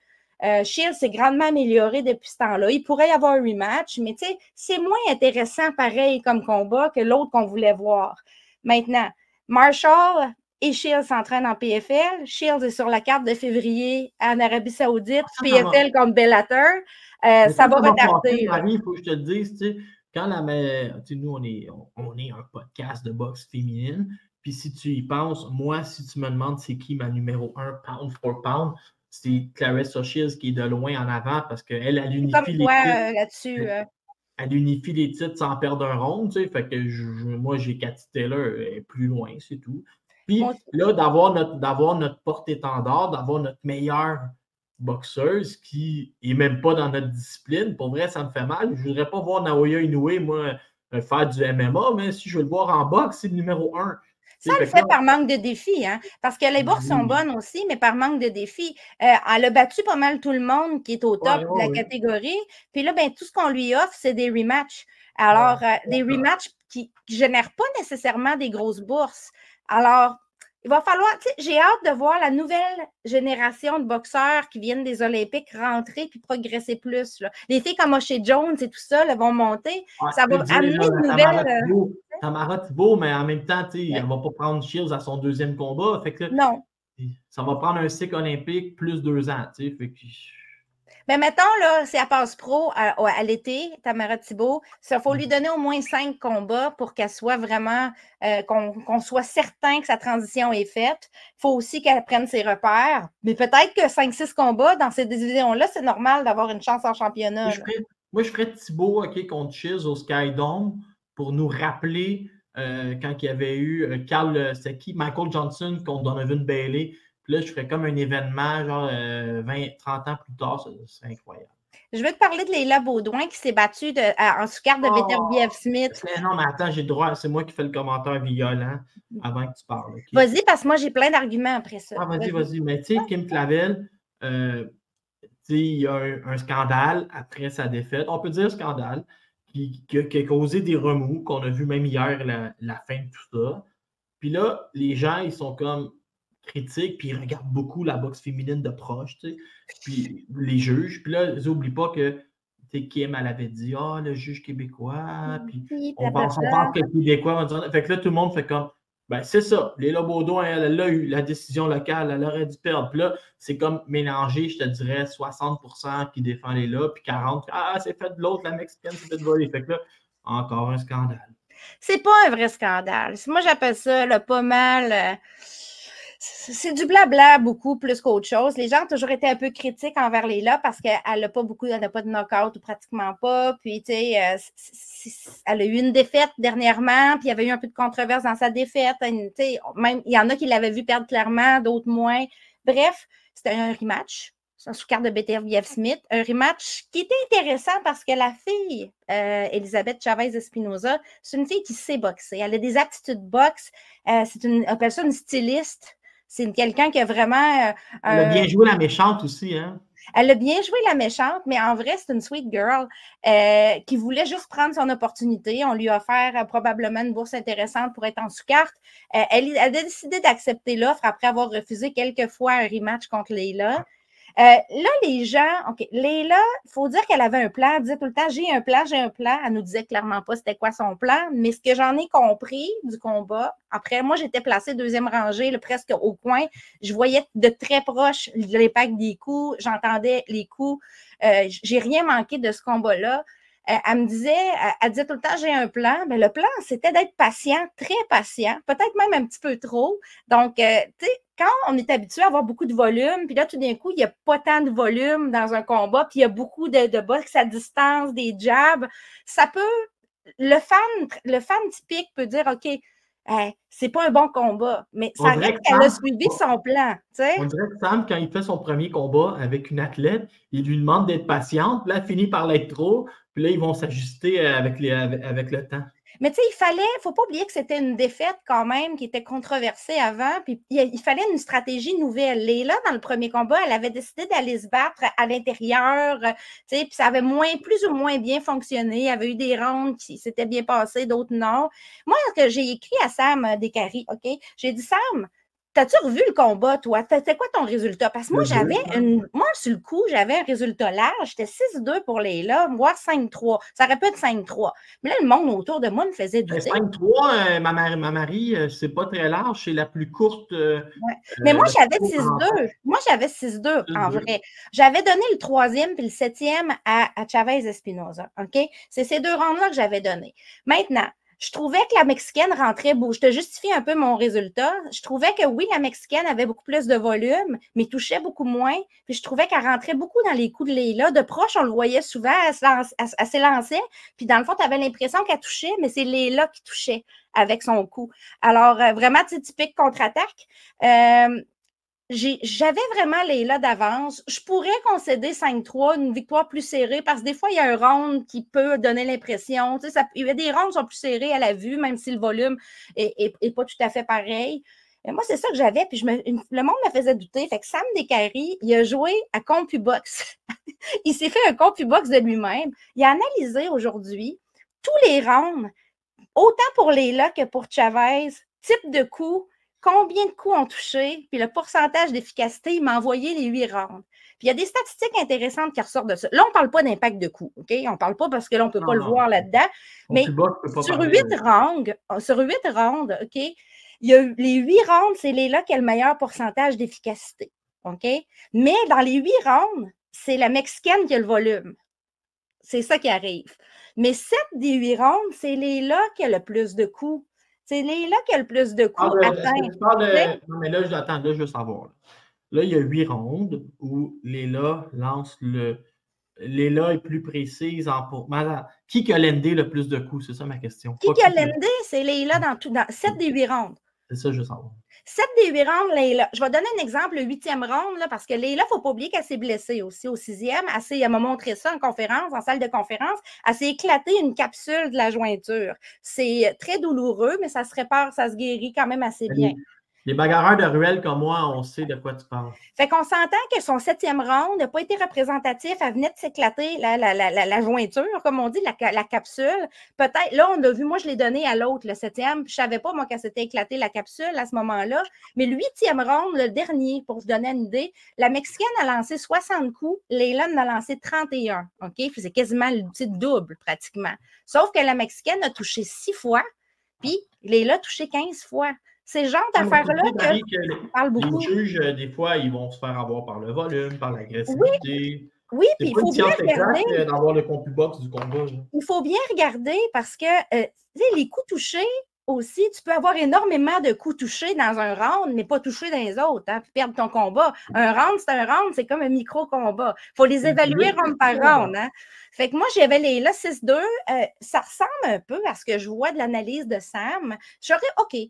Shields s'est grandement amélioré depuis ce temps-là. Il pourrait y avoir un rematch, mais tu sais, c'est moins intéressant pareil comme combat que l'autre qu'on voulait voir. Maintenant, Marshall et Shields s'entraînent en PFL. Shields est sur la carte de février en Arabie Saoudite, PFL contre Bellator. Ça va retarder. Marie, il faut que je te le dise, tu sais, quand nous, on est un podcast de boxe féminine, puis si tu y penses, moi, si tu me demandes c'est qui ma numéro 1 pound for pound, c'est Clarissa Shields qui est de loin en avant parce qu'elle unifie les titres. Là-dessus. Elle unifie les titres sans perdre un round, tu sais. Fait que moi, j'ai Cathy Taylor plus loin, c'est tout. Puis là, d'avoir notre porte-étendard, d'avoir notre meilleure boxeuse qui n'est même pas dans notre discipline, pour vrai, ça me fait mal. Je ne voudrais pas voir Naoya Inoue, moi, faire du MMA, mais si je veux le voir en boxe, c'est le numéro 1. Ça le fait par manque de défis, hein? Parce que les bourses sont bonnes aussi, mais par manque de défis. Elle a battu pas mal tout le monde qui est au top de la catégorie. Puis là, ben, tout ce qu'on lui offre, c'est des rematchs. Alors, des rematchs qui ne génèrent pas nécessairement des grosses bourses. Alors, il va falloir, tu sais, j'ai hâte de voir la nouvelle génération de boxeurs qui viennent des Olympiques rentrer puis progresser plus. Là. Les filles comme O'Shea Jones et tout ça là, vont monter. Ça va amener une nouvelle... Tamara Thibault, mais en même temps, elle ne va pas prendre Shields à son deuxième combat. Fait que, non. Ça va prendre un cycle olympique plus 2 ans. Fait que... Mais mettons, là, si elle passe pro à l'été, Tamara Thibault, il faut lui donner au moins 5 combats pour qu'elle soit vraiment, qu'on soit certain que sa transition est faite. Il faut aussi qu'elle prenne ses repères. Mais peut-être que 5-6 combats dans ces divisions-là, c'est normal d'avoir une chance en championnat. Moi, je ferais Thibault contre Shields au Sky Dome pour nous rappeler quand il y avait eu Michael Johnson contre Donovan Bailey. Puis là, je ferais comme un événement, genre 20-30 ans plus tard, c'est incroyable. Je veux te parler de Leila Baudouin qui s'est battue en sous-carte de Beterbiev Smith. Non, mais attends, j'ai le droit, c'est moi qui fais le commentaire violent avant que tu parles. Okay? Vas-y, parce que moi, j'ai plein d'arguments après ça. Vas-y. Mais tu sais, Kim Clavel, il y a un scandale après sa défaite. On peut dire scandale, qui a causé des remous, qu'on a vu même hier, la fin de tout ça. Puis là, les gens, ils sont comme critiques, puis ils regardent beaucoup la boxe féminine de proche, tu sais, puis les juges. Puis là, ils n'oublient pas que Kim, elle avait dit « Ah, le juge québécois », puis on pense que le Québécois va dire... Fait que là, tout le monde fait comme « Ben, c'est ça, Leila Baudouin, elle a eu la décision locale, elle aurait dû perdre. » Puis là, c'est comme mélangé, je te dirais, 60% qui défend Leila, puis 40% « Ah, c'est fait de l'autre, la Mexicaine, c'est fait de voler. » Fait que là, encore un scandale. C'est pas un vrai scandale. Moi, j'appelle ça pas mal... C'est du blabla beaucoup plus qu'autre chose. Les gens ont toujours été un peu critiques envers Leila parce qu'elle n'a pas de knockout ou pratiquement pas. Puis, tu sais, elle a eu une défaite dernièrement, puis il y avait eu un peu de controverse dans sa défaite. Même, il y en a qui l'avaient vu perdre clairement, d'autres moins. Bref, c'était un rematch sous carte de Beterbiev Smith. Un rematch qui était intéressant parce que la fille, Elisabeth Chavez Espinoza, c'est une fille qui sait boxer. Elle a des aptitudes boxe. On appelle ça une styliste. C'est quelqu'un qui a vraiment... Elle a bien joué la méchante aussi, hein? Elle a bien joué la méchante, mais en vrai, c'est une sweet girl qui voulait juste prendre son opportunité. On lui a offert probablement une bourse intéressante pour être en sous-carte. Elle a décidé d'accepter l'offre après avoir refusé quelques fois un rematch contre Leila. Là, les gens, OK, Leila, il faut dire qu'elle avait un plan. Elle disait tout le temps, j'ai un plan. Elle nous disait clairement pas c'était quoi son plan, mais ce que j'en ai compris du combat, après, moi, j'étais placée deuxième rangée, là, presque au coin. Je voyais de très proche l'impact des coups, j'entendais les coups. J'ai rien manqué de ce combat-là. Elle disait tout le temps, j'ai un plan. Mais le plan, c'était d'être patient, très patient, peut-être même un petit peu trop. Donc, tu sais, quand on est habitué à avoir beaucoup de volume, puis là, tout d'un coup, il n'y a pas tant de volume dans un combat, puis il y a beaucoup de boxe à distance, des jabs, ça peut... Le fan typique peut dire, OK, c'est pas un bon combat. Mais ça reste qu'elle a suivi son plan. T'sais? On dirait que Sam, quand il fait son premier combat avec une athlète, il lui demande d'être patiente, puis là, elle finit par l'être trop, puis là, ils vont s'ajuster avec le temps. Mais tu sais, il ne faut pas oublier que c'était une défaite quand même qui était controversée avant, puis il fallait une stratégie nouvelle. Léla, dans le premier combat, elle avait décidé d'aller se battre à l'intérieur, tu sais, puis ça avait plus ou moins bien fonctionné. Il y avait eu des rounds qui s'étaient bien passés, d'autres non. Moi, j'ai écrit à Sam Descaries, OK? J'ai dit, Sam, t'as-tu revu le combat, toi? C'était quoi ton résultat? Parce que moi, moi, sur le coup, j'avais un résultat large. J'étais 6-2 pour Léla, voire 5-3. Ça aurait pu être 5-3. Mais là, le monde autour de moi me faisait douter. 5-3, ma Marie, c'est pas très large. C'est la plus courte. Mais moi, j'avais 6-2. Moi, j'avais 6-2, en vrai. J'avais donné le 3e puis le 7e à Chavez Espinoza. OK? C'est ces 2 rounds-là que j'avais donné. Maintenant, je trouvais que la Mexicaine rentrait beau. Je te justifie un peu mon résultat. Je trouvais que oui, la Mexicaine avait beaucoup plus de volume, mais touchait beaucoup moins. Puis je trouvais qu'elle rentrait beaucoup dans les coups de Léla. De proche, on le voyait souvent, elle s'élançait. Puis dans le fond, tu avais l'impression qu'elle touchait, mais c'est Léla qui touchait avec son coup. Alors, vraiment, typique contre-attaque. J'avais vraiment Léla d'avance. Je pourrais concéder 5-3, une victoire plus serrée, parce que des fois, il y a un round qui peut donner l'impression. Tu sais, il y a des rounds qui sont plus serrés à la vue, même si le volume n'est pas tout à fait pareil. Et moi, c'est ça que j'avais, puis le monde me faisait douter. Fait que Sam Descaries, il a joué à CompuBox. Il s'est fait un CompuBox de lui-même. Il a analysé aujourd'hui tous les rounds, autant pour Léla que pour Chavez, type de coup, combien de coups ont touché, puis le pourcentage d'efficacité, il m'a envoyé les 8 rounds. Puis il y a des statistiques intéressantes qui ressortent de ça. Là, on ne parle pas d'impact de coups, OK? On ne parle pas parce que là, on ne peut pas le voir là-dedans. Mais sur 8 rounds, OK? Il y a les 8 rounds, c'est Léla qui a le meilleur pourcentage d'efficacité, OK? Mais dans les 8 rounds, c'est la Mexicaine qui a le volume. C'est ça qui arrive. Mais 7 des 8 rounds, c'est Léla qui a le plus de coups. C'est Léla qui a le plus de coups atteints. Non, mais là, je veux savoir. Là, il y a 8 rondes où Léla lance Léla est plus précise qui a landé le plus de coups? C'est ça ma question. Qui a landé? C'est Léla dans 7 des 8 rondes. C'est ça, je veux savoir. 7 des 8 rounds, Léla. Je vais donner un exemple, le 8e round, là, parce que Léla, il ne faut pas oublier qu'elle s'est blessée aussi au 6e. Elle m'a montré ça en conférence, en salle de conférence. Elle s'est éclatée une capsule de la jointure. C'est très douloureux, mais ça se répare, ça se guérit quand même assez bien. Les bagarreurs de ruelle comme moi, on sait de quoi tu parles. Fait qu'on s'entend que son 7e round n'a pas été représentatif. Elle venait de s'éclater la jointure, comme on dit, la capsule. Peut-être, là, on a vu, moi, je l'ai donné à l'autre, le 7e. Je ne savais pas, moi, qu'elle s'était éclatée la capsule à ce moment-là. Mais le 8e round, le dernier, pour vous donner une idée, la Mexicaine a lancé 60 coups. Léla en a lancé 31. OK? C'est quasiment le petit double, pratiquement. Sauf que la Mexicaine a touché 6 fois, puis Léla a touché 15 fois. C'est le genre d'affaires-là que je parle beaucoup. Les juges, des fois, ils vont se faire avoir par le volume, par l'agressivité. Oui, puis il faut bien regarder. D'avoir le CompuBox du combat. Il faut bien regarder parce que les coups touchés aussi, tu peux avoir énormément de coups touchés dans un round, mais pas touchés dans les autres, puis perdre ton combat. Un round, c'est comme un micro-combat. Il faut les évaluer round par round. Hein? Fait que moi, j'avais Léla 6-2. Ça ressemble un peu à ce que je vois de l'analyse de Sam. J'aurais, OK, 5-3,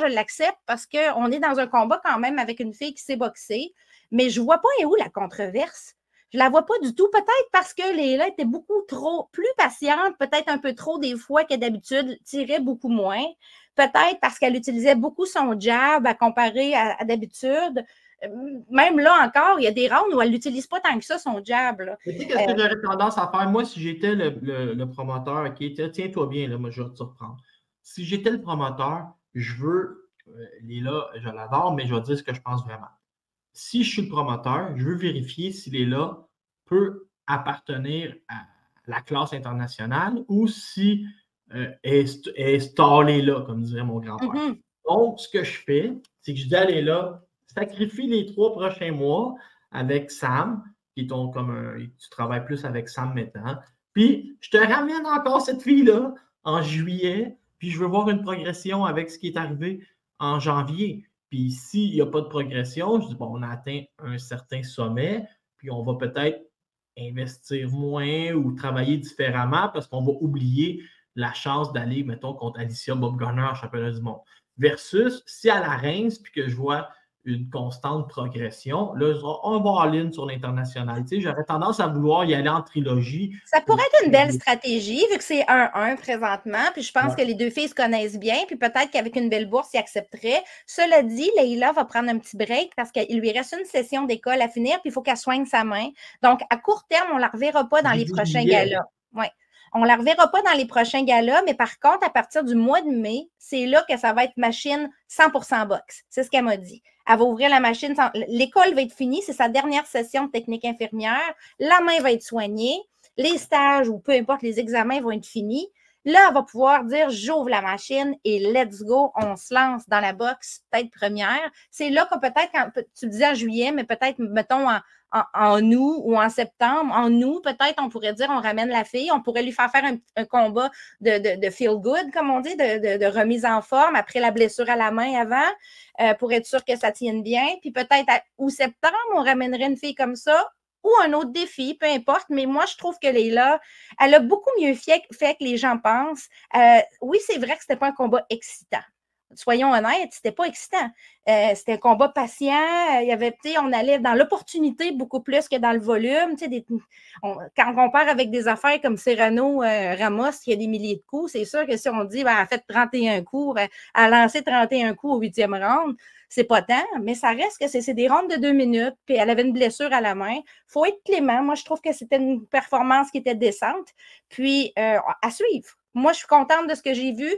je l'accepte parce qu'on est dans un combat quand même avec une fille qui sait boxer, mais je ne vois pas où la controverse. Je ne la vois pas du tout. Peut-être parce que Léla était beaucoup plus patiente, peut-être un peu trop des fois que d'habitude, tirait beaucoup moins. Peut-être parce qu'elle utilisait beaucoup son jab à comparer à d'habitude. Même là encore, il y a des rounds où elle n'utilise pas tant que ça, son jab. Tu sais, qu'est-ce que j'aurais tendance à faire? Moi, si j'étais le promoteur, OK, tiens-toi bien, là, moi, je vais te surprendre. Si j'étais le promoteur, je veux, Léla, je l'adore, mais je vais dire ce que je pense vraiment. Si je suis le promoteur, je veux vérifier si Léla peut appartenir à la classe internationale ou si elle est stallée là, comme dirait mon grand-père. Mm-hmm. Donc, ce que je fais, c'est que je dis à Léla, sacrifie les 3 prochains mois avec Sam, qui est tu travailles plus avec Sam maintenant, puis je te ramène encore cette fille-là en juillet, puis je veux voir une progression avec ce qui est arrivé en janvier. Puis s'il n'y a pas de progression, je dis, bon, on a atteint un certain sommet, puis on va peut-être investir moins ou travailler différemment parce qu'on va oublier la chance d'aller, mettons, contre Alicia Bobgarner en championnat du monde. Versus si elle arrête puis que je vois une constante progression, là, on va en ligne sur l'international. Tu sais, j'aurais tendance à vouloir y aller en trilogie. Ça pourrait être une belle stratégie, vu que c'est 1-1 présentement, puis je pense que les deux filles se connaissent bien, puis peut-être qu'avec une belle bourse, ils accepteraient. Cela dit, Leila va prendre un petit break parce qu'il lui reste une session d'école à finir, puis il faut qu'elle soigne sa main. Donc, à court terme, on ne la reverra pas dans les prochains galas. Ouais. On ne la reverra pas dans les prochains galas, mais par contre, à partir du mois de mai, c'est là que ça va être machine 100% boxe. C'est ce qu'elle m'a dit. Elle va ouvrir la machine. L'école va être finie. C'est sa dernière session de technique infirmière. La main va être soignée. Les stages ou peu importe, les examens vont être finis. Là, elle va pouvoir dire, j'ouvre la machine et let's go, on se lance dans la boxe, peut-être première. C'est là que peut-être, quand tu disais en juillet, mais peut-être, mettons, en août ou en septembre. En août, peut-être, on pourrait dire, on ramène la fille, on pourrait lui faire un combat de feel good, comme on dit, de remise en forme après la blessure à la main avant, pour être sûr que ça tienne bien. Puis peut-être août septembre, on ramènerait une fille comme ça ou un autre défi, peu importe. Mais moi, je trouve que Leila, elle a beaucoup mieux fait que les gens pensent. Oui, c'est vrai que ce n'était pas un combat excitant. Soyons honnêtes, c'était pas excitant. C'était un combat patient. Il y avait, on allait dans l'opportunité beaucoup plus que dans le volume. Quand on compare avec des affaires comme Serrano Ramos, qui a des milliers de coups, c'est sûr que si on dit elle a fait 31 coups, elle a lancé 31 coups au 8e round, c'est pas tant, mais ça reste que c'est des rounds de 2 minutes, puis elle avait une blessure à la main. Il faut être clément. Moi, je trouve que c'était une performance qui était décente. Puis, à suivre. Moi, je suis contente de ce que j'ai vu.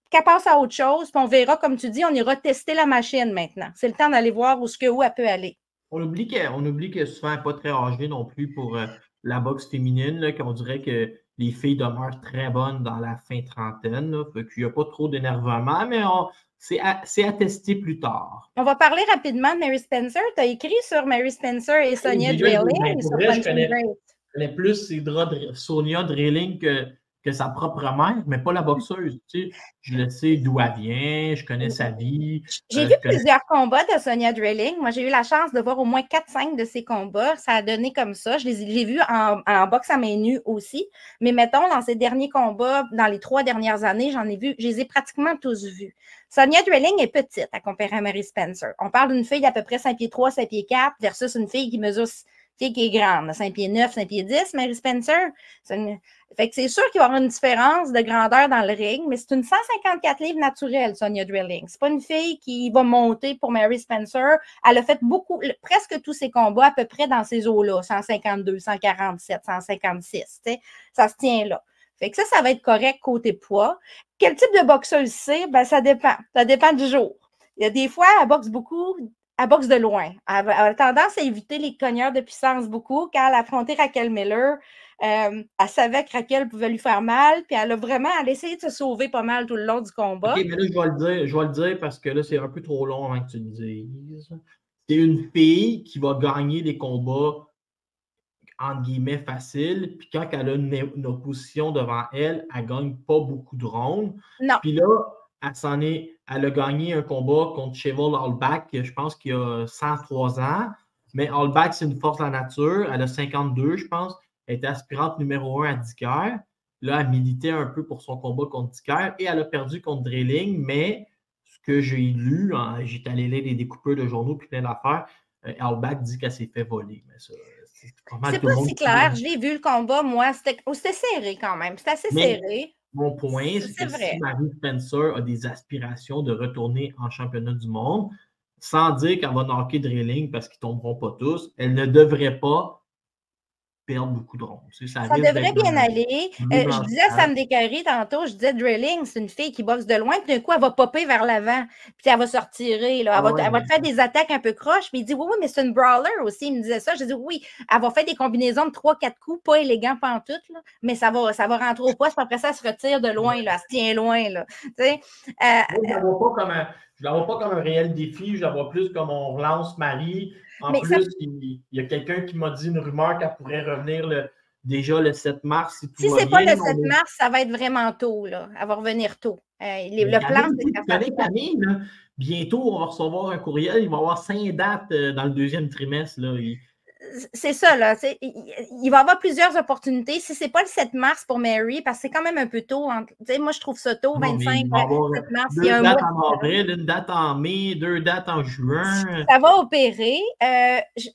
Qu'elle passe à autre chose, puis on verra, comme tu dis, on ira tester la machine maintenant. C'est le temps d'aller voir où elle peut aller. On oublie que souvent, elle n'est pas très âgée non plus pour la boxe féminine, qu'on dirait que les filles demeurent très bonnes dans la fin trentaine. Fait qu'il n'y a pas trop d'énervement, mais c'est à tester plus tard. On va parler rapidement de Mary Spencer. Tu as écrit sur Mary Spencer et Sonia Drilling. Je connais plus Sonia Drilling que sa propre mère, mais pas la boxeuse. Tu sais, je le sais d'où elle vient, je connais sa vie. J'ai vu plusieurs combats de Sonia Drilling. Moi, j'ai eu la chance de voir au moins 4-5 de ses combats. Ça a donné comme ça. Je l'ai vu en boxe à main nue aussi. Mais mettons, dans ses derniers combats, dans les 3 dernières années, je les ai pratiquement tous vus. Sonia Drilling est petite à comparer à Mary Spencer. On parle d'une fille d'à peu près 5 pieds 3, 5 pieds 4 versus une fille qui mesure qui est grande, 5 pieds 9, 5 pieds 10, Mary Spencer. Fait que c'est sûr qu'il va y avoir une différence de grandeur dans le ring, mais c'est une 154 livres naturelle, Sonia Drilling. C'est pas une fille qui va monter pour Mary Spencer. Elle a fait presque tous ses combats à peu près dans ces eaux-là, 152, 147, 156. Ça se tient là. Fait que ça va être correct côté poids. Quel type de boxeuse c'est? Ben, ça dépend. Ça dépend du jour. Il y a des fois, elle boxe beaucoup. Elle boxe de loin. Elle a tendance à éviter les cogneurs de puissance beaucoup. Quand elle a affronté Raquel Miller, elle savait que Raquel pouvait lui faire mal, puis elle a essayé de se sauver pas mal tout le long du combat. OK, mais là, je vais le dire parce que là, c'est un peu trop long avant que tu le dises. C'est une fille qui va gagner des combats, entre guillemets, faciles, puis quand elle a une opposition devant elle, elle ne gagne pas beaucoup de rounds. Non. Puis là, elle a gagné un combat contre Cheval Hallback, je pense qu'il y a 103 ans. Mais Hallback, c'est une force de la nature. Elle a 52, je pense. Elle était aspirante numéro 1 à Dicker. Là, elle militait un peu pour son combat contre Dicker et elle a perdu contre Drilling. Mais ce que j'ai lu, j'étais allé lire des découpeurs de journaux puis plein d'affaires, Hallback dit qu'elle s'est fait voler. Mais ça, c'est pas si clair. Je l'ai vu le combat, moi. C'était serré quand même. C'était assez serré. Mon point, c'est que si Mary Spencer a des aspirations de retourner en championnat du monde, sans dire qu'elle va knocker Drilling parce qu'ils ne tomberont pas tous, elle ne devrait pas perdre beaucoup de rondes. Ça devrait bien aller. Je disais à Sam Descaries tantôt, je disais Drilling, c'est une fille qui boxe de loin, puis d'un coup, elle va popper vers l'avant, puis elle va se retirer. Là. Elle va te faire des attaques un peu croches, puis il dit oui, mais c'est une brawler aussi. Il me disait ça. Je dis oui, elle va faire des combinaisons de 3-4 coups, pas élégants pantoute, là, mais ça va rentrer au poste, puis après ça, elle se retire de loin, là, elle se tient loin. Là. Je ne la vois pas comme un réel défi, je la vois plus comme on relance Marie. En plus, il y a quelqu'un qui m'a dit une rumeur qu'elle pourrait revenir déjà le 7 mars. Si ce n'est pas le 7 mars, ça va être vraiment tôt. Là. Elle va revenir tôt. Le plan, c'est Camille, bientôt, on va recevoir un courriel. Il va y avoir 5 dates dans le 2e trimestre. Là. c'est ça, là. Il va y avoir plusieurs opportunités. Si ce n'est pas le 7 mars pour Mary, parce que c'est quand même un peu tôt. Moi, je trouve ça tôt, Non, 25, il va y avoir 7 mars. Il y deux a un dates mois. en avril, une date en mai, 2 dates en juin. Ça va opérer.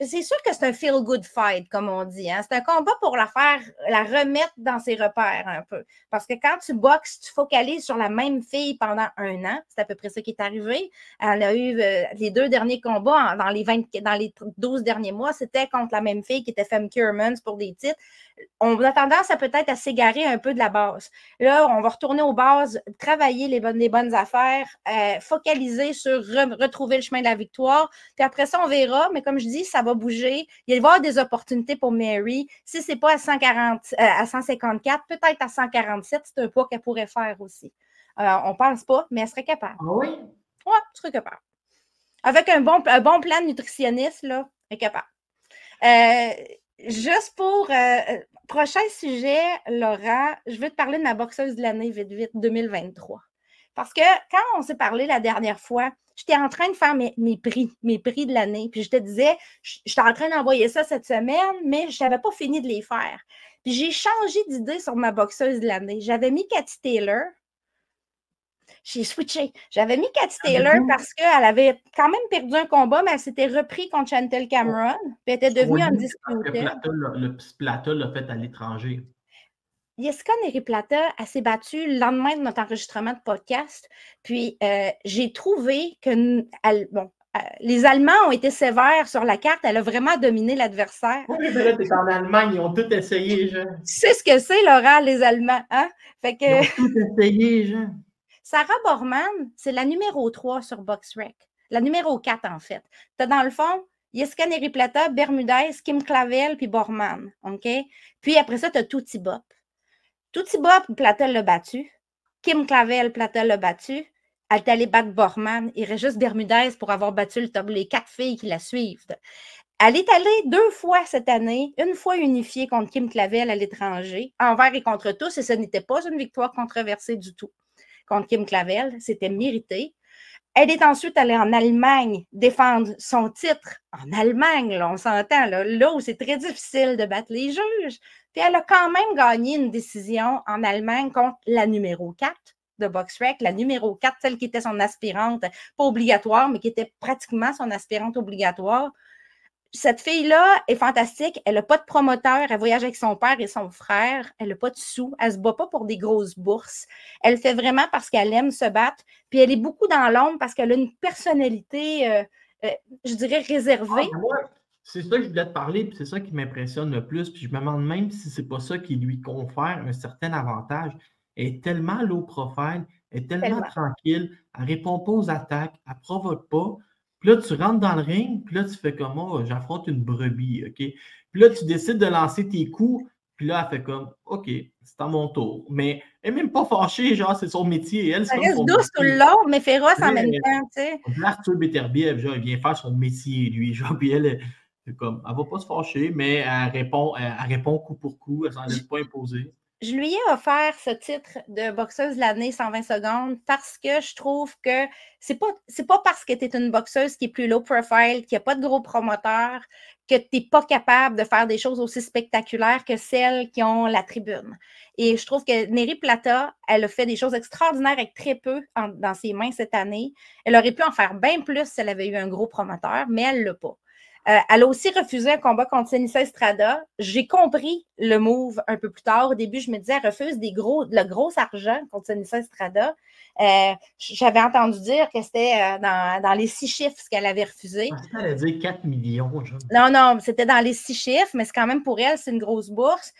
C'est sûr que c'est un feel-good fight, comme on dit. Hein? C'est un combat pour la remettre dans ses repères un peu. Parce que quand tu boxes, tu focalises sur la même fille pendant 1 an. C'est à peu près ça qui est arrivé. Elle a eu les 2 derniers combats dans les 12 derniers mois, c'était contre la même fille qui était Femke Hermans pour des titres. On a tendance à peut-être à s'égarer un peu de la base. Là, on va retourner aux bases, travailler les bonnes affaires, focaliser sur retrouver le chemin de la victoire. Puis après ça, on verra. Mais comme je dis, ça va bouger. Il va y avoir des opportunités pour Mary. Si ce n'est pas à 154, peut-être à 147, c'est un poids qu'elle pourrait faire aussi. On ne pense pas, mais elle serait capable. Ah oui? Oui, elle serait capable. Avec un bon plan nutritionniste, là, elle est capable. Juste pour prochain sujet, Laura, je veux te parler de ma boxeuse de l'année vite, 2023. Parce que quand on s'est parlé la dernière fois, j'étais en train de faire mes prix de l'année. Puis je te disais, j'étais en train d'envoyer ça cette semaine, mais je n'avais pas fini de les faire. Puis j'ai changé d'idée sur ma boxeuse de l'année. J'avais mis Katie Taylor. J'ai switché. J'avais mis Katie Taylor parce qu'elle avait quand même perdu un combat, mais elle s'était repris contre Chantel Cameron. Puis elle était devenue undisputed. Le Plata l'a fait à l'étranger. Jessica Neri Plata, elle s'est battue le lendemain de notre enregistrement de podcast. Puis j'ai trouvé que les Allemands ont été sévères sur la carte. Elle a vraiment dominé l'adversaire. Oui, mais là, t'es en Allemagne, ils ont tout essayé, Jean. Tu sais ce que c'est, Laura, les Allemands, hein? Fait que... Ils ont tout essayé, Jean. Sarah Borman, c'est la numéro 3 sur BoxRec. La numéro 4, en fait. Tu as dans le fond Jessica Neri Plata, Bermudez, Kim Clavel, puis Borman. OK? Puis après ça, tu as Tuti Bop. Tuti Bop, Plata l'a battu. Kim Clavel, Plata l'a battu. Elle est allée battre Borman. Il reste juste Bermudez pour avoir battu les 4 filles qui la suivent. Elle est allée 2 fois cette année, une fois unifiée contre Kim Clavel à l'étranger, envers et contre tous, et ce n'était pas une victoire controversée du tout contre Kim Clavel, c'était mérité. Elle est ensuite allée en Allemagne défendre son titre. En Allemagne, là, on s'entend, là où c'est très difficile de battre les juges. Puis elle a quand même gagné une décision en Allemagne contre la numéro 4 de BoxRec, la numéro 4, celle qui était son aspirante, pas obligatoire, mais qui était pratiquement son aspirante obligatoire. Cette fille-là est fantastique. Elle n'a pas de promoteur. Elle voyage avec son père et son frère. Elle n'a pas de sous. Elle ne se bat pas pour des grosses bourses. Elle le fait vraiment parce qu'elle aime se battre. Puis elle est beaucoup dans l'ombre parce qu'elle a une personnalité, je dirais, réservée. C'est ça que je voulais te parler, puis c'est ça qui m'impressionne le plus. Puis je me demande même si c'est pas ça qui lui confère un certain avantage. Elle est tellement low profile, elle est tellement tranquille, elle ne répond pas aux attaques, elle ne provoque pas. Puis là, tu rentres dans le ring, puis là, tu fais comme, oh, j'affronte une brebis, OK? Puis là, tu décides de lancer tes coups, puis là, elle fait comme, OK, c'est à mon tour. Mais elle n'est même pas fâchée, genre, c'est son métier. Elle reste douce tout le long, mais féroce en même temps, tu sais. Arthur Beterbiev, genre, il vient faire son métier, lui, genre, puis elle ne va pas se fâcher, mais elle répond coup pour coup, elle ne s'en laisse pas imposer. Je lui ai offert ce titre de boxeuse de l'année 120 secondes parce que je trouve que c'est pas parce que tu es une boxeuse qui est plus low profile, qui n'a pas de gros promoteurs, que tu n'es pas capable de faire des choses aussi spectaculaires que celles qui ont la tribune. Et je trouve que Neri Plata, elle a fait des choses extraordinaires avec très peu dans ses mains cette année. Elle aurait pu en faire bien plus si elle avait eu un gros promoteur, mais elle ne l'a pas. Elle a aussi refusé un combat contre Seniesa Estrada. J'ai compris le move un peu plus tard. Au début, je me disais, elle refuse le gros argent contre Seniesa Estrada. J'avais entendu dire que c'était dans les 6 chiffres ce qu'elle avait refusé. Elle allait dire 4 millions. Genre. Non, c'était dans les 6 chiffres, mais c'est quand même pour elle, c'est une grosse bourse.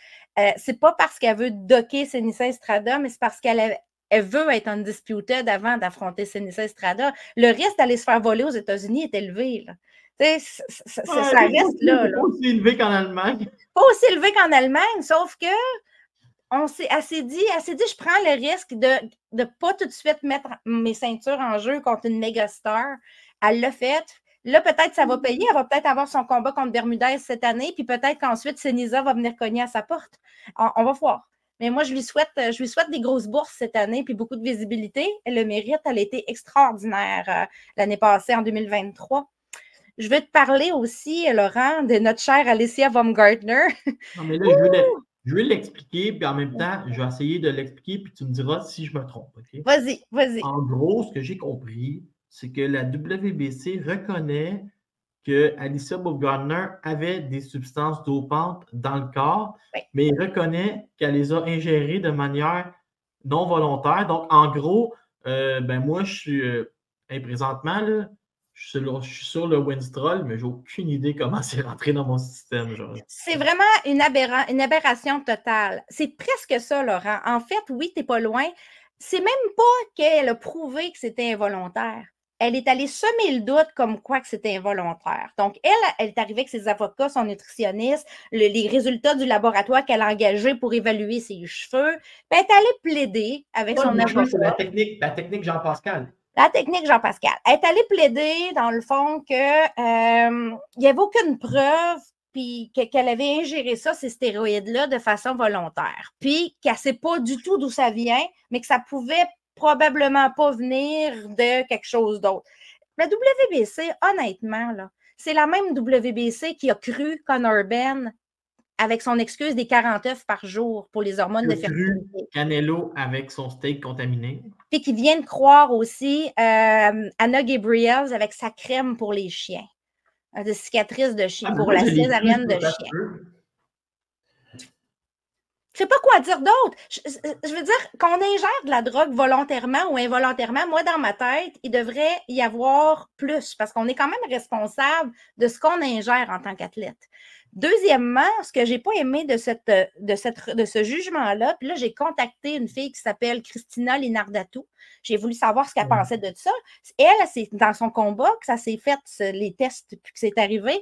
C'est pas parce qu'elle veut docker Seniesa Estrada, mais c'est parce qu'elle veut être undisputed avant d'affronter Seniesa Estrada. Le risque d'aller se faire voler aux États-Unis est élevé, là. Ça reste là. Pas aussi élevé qu'en Allemagne. Pas aussi élevé qu'en Allemagne, sauf que elle s'est dit, je prends le risque de ne pas tout de suite mettre mes ceintures en jeu contre une méga star. Elle l'a fait. Là, peut-être ça va payer. Elle va peut-être avoir son combat contre Bermudez cette année, puis peut-être qu'ensuite, Seniesa va venir cogner à sa porte. On va voir. Mais moi, je lui souhaite des grosses bourses cette année, puis beaucoup de visibilité. Elle le mérite. Elle a été extraordinaire l'année passée, en 2023. je veux te parler aussi, Laurent, de notre chère Alicia Baumgartner. Non, mais là, je veux l'expliquer, puis en même temps, je vais essayer de l'expliquer, puis tu me diras si je me trompe. OK? Vas-y, vas-y. En gros, ce que j'ai compris, c'est que la WBC reconnaît que Alicia Baumgartner avait des substances dopantes dans le corps, Oui. mais il reconnaît qu'elle les a ingérées de manière non volontaire. Donc, en gros, moi, je suis présentement, là, je suis sur le Winstrol, mais j'ai aucune idée comment c'est rentré dans mon système. Genre. C'est vraiment une aberration totale. C'est presque ça, Laurent. En fait, oui, tu n'es pas loin. C'est même pas qu'elle a prouvé que c'était involontaire. Elle est allée semer le doute comme quoi que c'était involontaire. Donc, elle est arrivée avec ses avocats, son nutritionniste, les résultats du laboratoire qu'elle a engagé pour évaluer ses cheveux. Puis elle est allée plaider avec son avocat. C'est la technique Jean-Pascal. La technique Jean-Pascal. Elle est allée plaider, dans le fond, qu'il n'y avait aucune preuve puis qu'elle avait ingéré ça, ces stéroïdes-là, de façon volontaire. Puis qu'elle ne sait pas du tout d'où ça vient, mais que ça pouvait probablement pas venir de quelque chose d'autre. La WBC, honnêtement, là, c'est la même WBC qui a cru Conor Ben avec son excuse des 40 œufs par jour pour les hormones de fertilité. Canelo avec son steak contaminé. Puis qui vient de croire aussi Anna Gabriels avec sa crème pour les chiens. De cicatrices de chien, pour la césarienne de chien. Je ne sais pas quoi dire d'autre. Je veux dire, qu'on ingère de la drogue volontairement ou involontairement, moi, dans ma tête, il devrait y avoir plus parce qu'on est quand même responsable de ce qu'on ingère en tant qu'athlète. Deuxièmement, ce que je n'ai pas aimé de ce jugement-là, puis là, j'ai contacté une fille qui s'appelle Christina Linardatou. J'ai voulu savoir ce qu'elle pensait de ça. Elle, c'est dans son combat que ça s'est fait, les tests, puis que c'est arrivé.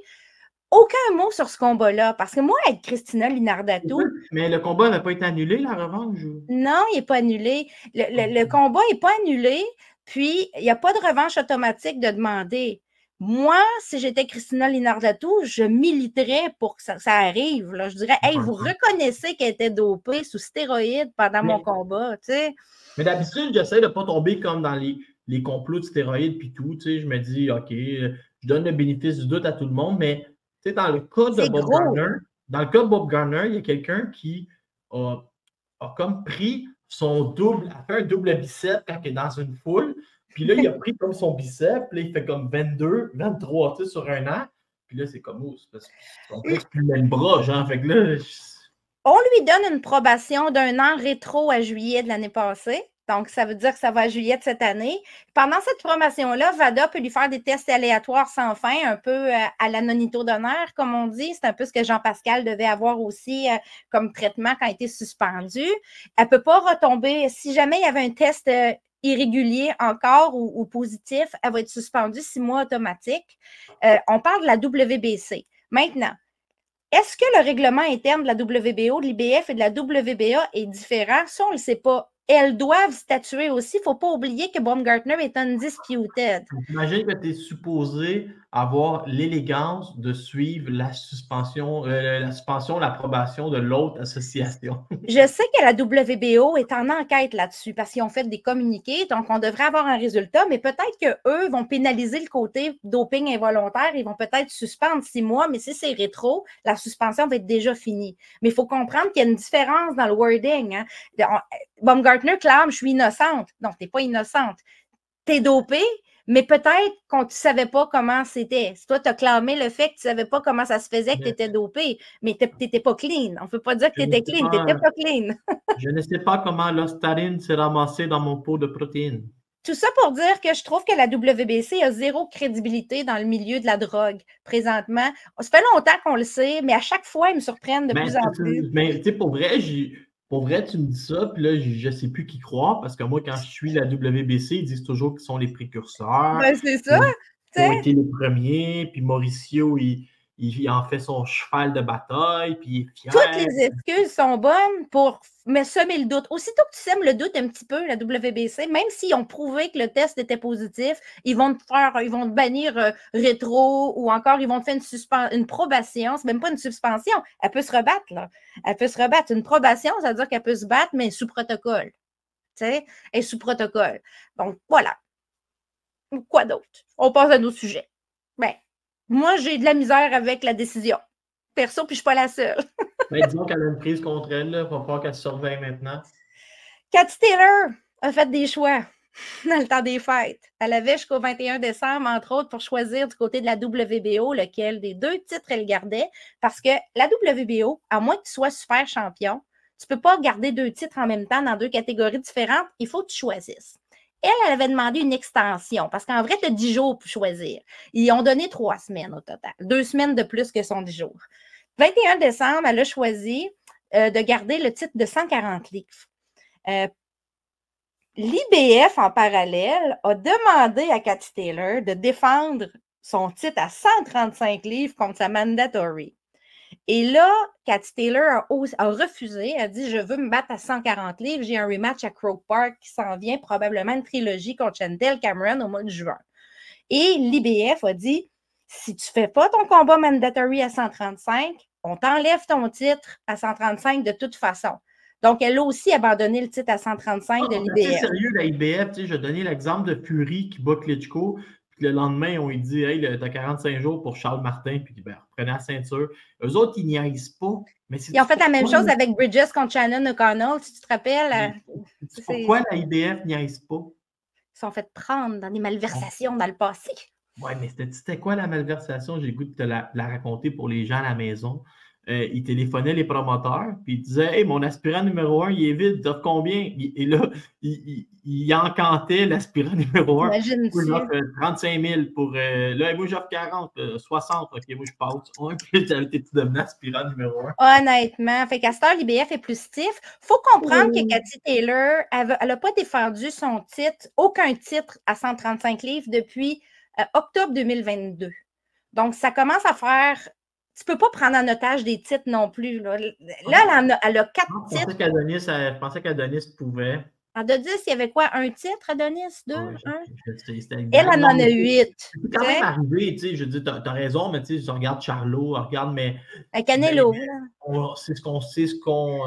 Aucun mot sur ce combat-là, parce que moi, avec Christina Linardatou... Mais le combat n'avait pas été annulé, la revanche? Non, il n'est pas annulé. Le combat n'est pas annulé, puis il n'y a pas de revanche automatique de demander. Moi, si j'étais Christina Linardatou, je militerais pour que ça arrive. Là. Je dirais, hey, vous reconnaissez qu'elle était dopée sous stéroïdes pendant mon combat, tu sais. Mais d'habitude, j'essaie de ne pas tomber comme dans les complots de stéroïdes puis tout. Tu sais, je me dis, OK, je donne le bénéfice du doute à tout le monde, mais tu sais, dans le cas de Bob Garner, il y a quelqu'un qui a comme pris a fait un double bicep quand il est dans une foule. Puis là, il a pris comme son bicep, là, il fait comme 22, 23, tu sais, sur un an. Puis là, c'est comme, parce qu'on peut plus le même bras, genre, fait que là... On lui donne une probation d'1 an rétro à juillet de l'année passée. Donc, ça veut dire que ça va à juillet de cette année. Pendant cette promotion-là, VADA peut lui faire des tests aléatoires sans fin, un peu à la nonito d'honneur, comme on dit. C'est un peu ce que Jean-Pascal devait avoir aussi comme traitement quand il était suspendu. Elle ne peut pas retomber. Si jamais il y avait un test irrégulier encore ou positif, elle va être suspendue 6 mois automatique. On parle de la WBC. Maintenant, est-ce que le règlement interne de la WBO, de l'IBF et de la WBA est différent? Ça, on ne le sait pas. Elles doivent statuer aussi. Il ne faut pas oublier que Baumgartner est undisputed. J'imagine que tu es supposé avoir l'élégance de suivre la suspension, l'approbation de l'autre association. Je sais que la WBO est en enquête là-dessus parce qu'ils ont fait des communiqués, donc on devrait avoir un résultat, mais peut-être qu'eux vont pénaliser le côté doping involontaire. Ils vont peut-être suspendre 6 mois, mais si c'est rétro, la suspension va être déjà finie. Mais il faut comprendre qu'il y a une différence dans le wording. Hein. Baumgartner clame, je suis innocente. Non, tu n'es pas innocente. Tu es dopé, mais peut-être qu'on ne savait pas comment c'était. Si toi, tu as clamé le fait que tu ne savais pas comment ça se faisait, que tu étais dopé, mais tu n'étais pas clean. On ne peut pas dire que tu étais clean, tu n'étais pas clean. Je ne sais pas comment l'ostarine s'est ramassée dans mon pot de protéines. Tout ça pour dire que je trouve que la WBC a 0 crédibilité dans le milieu de la drogue présentement. Ça fait longtemps qu'on le sait, mais à chaque fois, ils me surprennent de plus en plus. Mais tu sais, pour vrai, tu me dis ça, puis là, je ne sais plus qui croire, parce que moi, quand je suis la WBC, ils disent toujours qu'ils sont les précurseurs. Ben, c'est ça. Ils ont été les premiers, puis Mauricio, il en fait son cheval de bataille, puis il est fier. Toutes les excuses sont bonnes pour semer le doute. Aussitôt que tu sèmes le doute un petit peu, la WBC, même s'ils ont prouvé que le test était positif, ils vont te bannir rétro ou encore ils vont te faire une probation. C'est même pas une suspension. Elle peut se rebattre, là. Elle peut se rebattre. Une probation, ça veut dire qu'elle peut se battre, mais sous protocole. Tu sais, elle est sous protocole. Donc, voilà. Quoi d'autre? On passe à nos sujets. Ben, Moi, j'ai de la misère avec la décision. Perso, puis je ne suis pas la seule. Ben, disons qu'elle a une prise contre elle, il va falloir qu'elle se surveille maintenant. Cathy Taylor a fait des choix dans le temps des fêtes. Elle avait jusqu'au 21 décembre, entre autres, pour choisir du côté de la WBO lequel des 2 titres elle gardait, parce que la WBO, à moins que tu sois super champion, tu ne peux pas garder 2 titres en même temps dans 2 catégories différentes. Il faut que tu choisisses. Elle avait demandé une extension, parce qu'en vrai, tu as 10 jours pour choisir. Ils ont donné 3 semaines au total, 2 semaines de plus que son 10 jours. 21 décembre, elle a choisi de garder le titre de 140 livres. L'IBF, en parallèle, a demandé à Cathy Taylor de défendre son titre à 135 livres contre sa mandatory. Et là, Cathy Taylor a refusé. Elle a dit « Je veux me battre à 140 livres. J'ai un rematch à Croke Park qui s'en vient, probablement une trilogie contre Chantelle Cameron au mois de juin. » Et l'IBF a dit « Si tu ne fais pas ton combat mandatory à 135, on t'enlève ton titre à 135 de toute façon. » Donc, elle a aussi abandonné le titre à 135 de l'IBF. C'est sérieux, la IBF. Je donnais l'exemple de Fury qui bat Klitschko. Puis le lendemain, on lui dit « Hey, t'as 45 jours pour Charles Martin. » Puis reprenez la ceinture. Eux autres, ils niaisent pas. Mais ils ont fait la même chose avec Bridges contre Shannon O'Connell, si tu te rappelles. C'est pourquoi la IBF niaise pas? Ils se sont fait prendre dans des malversations dans le passé. Oui, mais c'était quoi la malversation? J'ai le goût de te la raconter pour les gens à la maison. Il téléphonait les promoteurs, puis il disait « Hey, mon aspirant numéro 1, il est vide, t'offres combien? » Et là, il encantait l'aspirant numéro 1. Imagine-tu. Moi, j'offre 35 000 pour... là, moi, j'offre 40, 60. OK, moi, je passe. Puis j'avais été devenu aspirant numéro 1. Honnêtement. Fait qu'à cette heure, l'IBF est plus stiff. Il faut comprendre que Cathy Taylor, elle n'a pas défendu son titre, aucun titre à 135 livres depuis octobre 2022. Donc, ça commence à faire... Tu ne peux pas prendre en otage des titres non plus. Là, elle a 4 titres. Je pensais qu'Adonis pouvait. Adonis, il y avait quoi? Un titre, Adonis? 2? Ouais, 1? Elle en a 8. C'est quand même arrivé, tu sais, je dis, t'as raison, mais tu sais, je regarde Charlot, regarde, mais... Canelo, c'est ce qu'on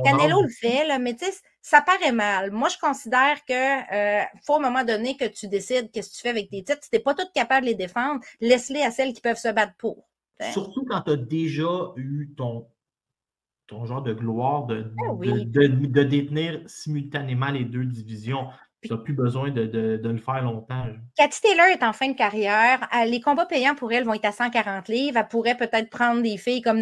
Canelo le fait, là, mais tu sais, ça paraît mal. Moi, je considère que faut à un moment donné que tu décides qu'est-ce que tu fais avec tes titres. Si tu n'es pas tout capable de les défendre, laisse-les à celles qui peuvent se battre pour. Surtout quand tu as déjà eu ton genre de gloire de détenir simultanément les 2 divisions. Tu n'as plus besoin de le faire longtemps. Cathy Taylor est en fin de carrière. Les combats payants pour elle vont être à 140 livres. Elle pourrait peut-être prendre des filles comme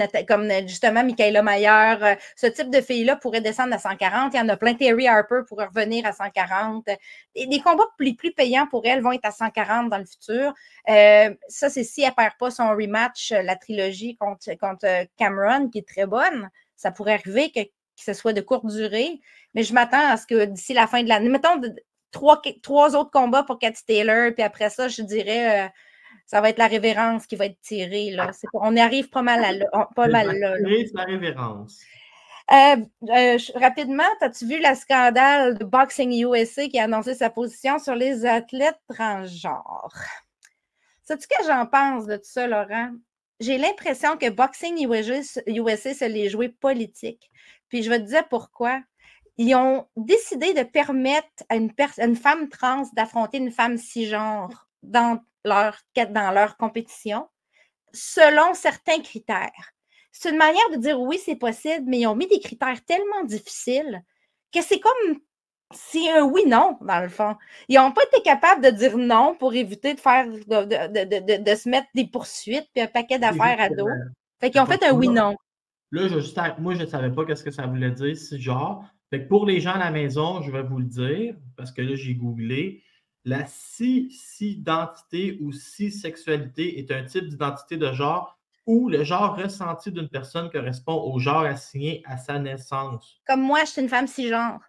justement Michaela Mayer. Ce type de filles-là pourrait descendre à 140. Il y en a plein. Terry Harper pourrait revenir à 140. Les combats les plus payants pour elle vont être à 140 dans le futur. Ça, c'est si elle ne perd pas son rematch, la trilogie contre Cameron, qui est très bonne. Ça pourrait arriver que ce soit de courte durée, mais je m'attends à ce que d'ici la fin de l'année, mettons 3 autres combats pour Cathy Taylor, puis après ça, je dirais, ça va être la révérence qui va être tirée. Là. On arrive pas mal là. C'est la révérence. Rapidement, as-tu vu le scandale de Boxing USA qui a annoncé sa position sur les athlètes transgenres? Sais-tu ce que j'en pense de tout ça, Laurent? J'ai l'impression que Boxing USA se l'est joué politique. Puis je vais te dire pourquoi. Ils ont décidé de permettre à une femme trans d'affronter une femme cisgenre dans leur compétition selon certains critères. C'est une manière de dire oui, c'est possible, mais ils ont mis des critères tellement difficiles que c'est comme... C'est un oui-non, dans le fond. Ils n'ont pas été capables de dire non pour éviter de faire de se mettre des poursuites puis un paquet d'affaires à dos. Fait qu'ils ont fait un oui-non. Là, moi, je ne savais pas ce que ça voulait dire, genre. Fait que pour les gens à la maison, je vais vous le dire, parce que là, j'ai googlé. La cis-identité ou cis-sexualité est un type d'identité de genre où le genre ressenti d'une personne correspond au genre assigné à sa naissance. Comme moi, je suis une femme cisgenre.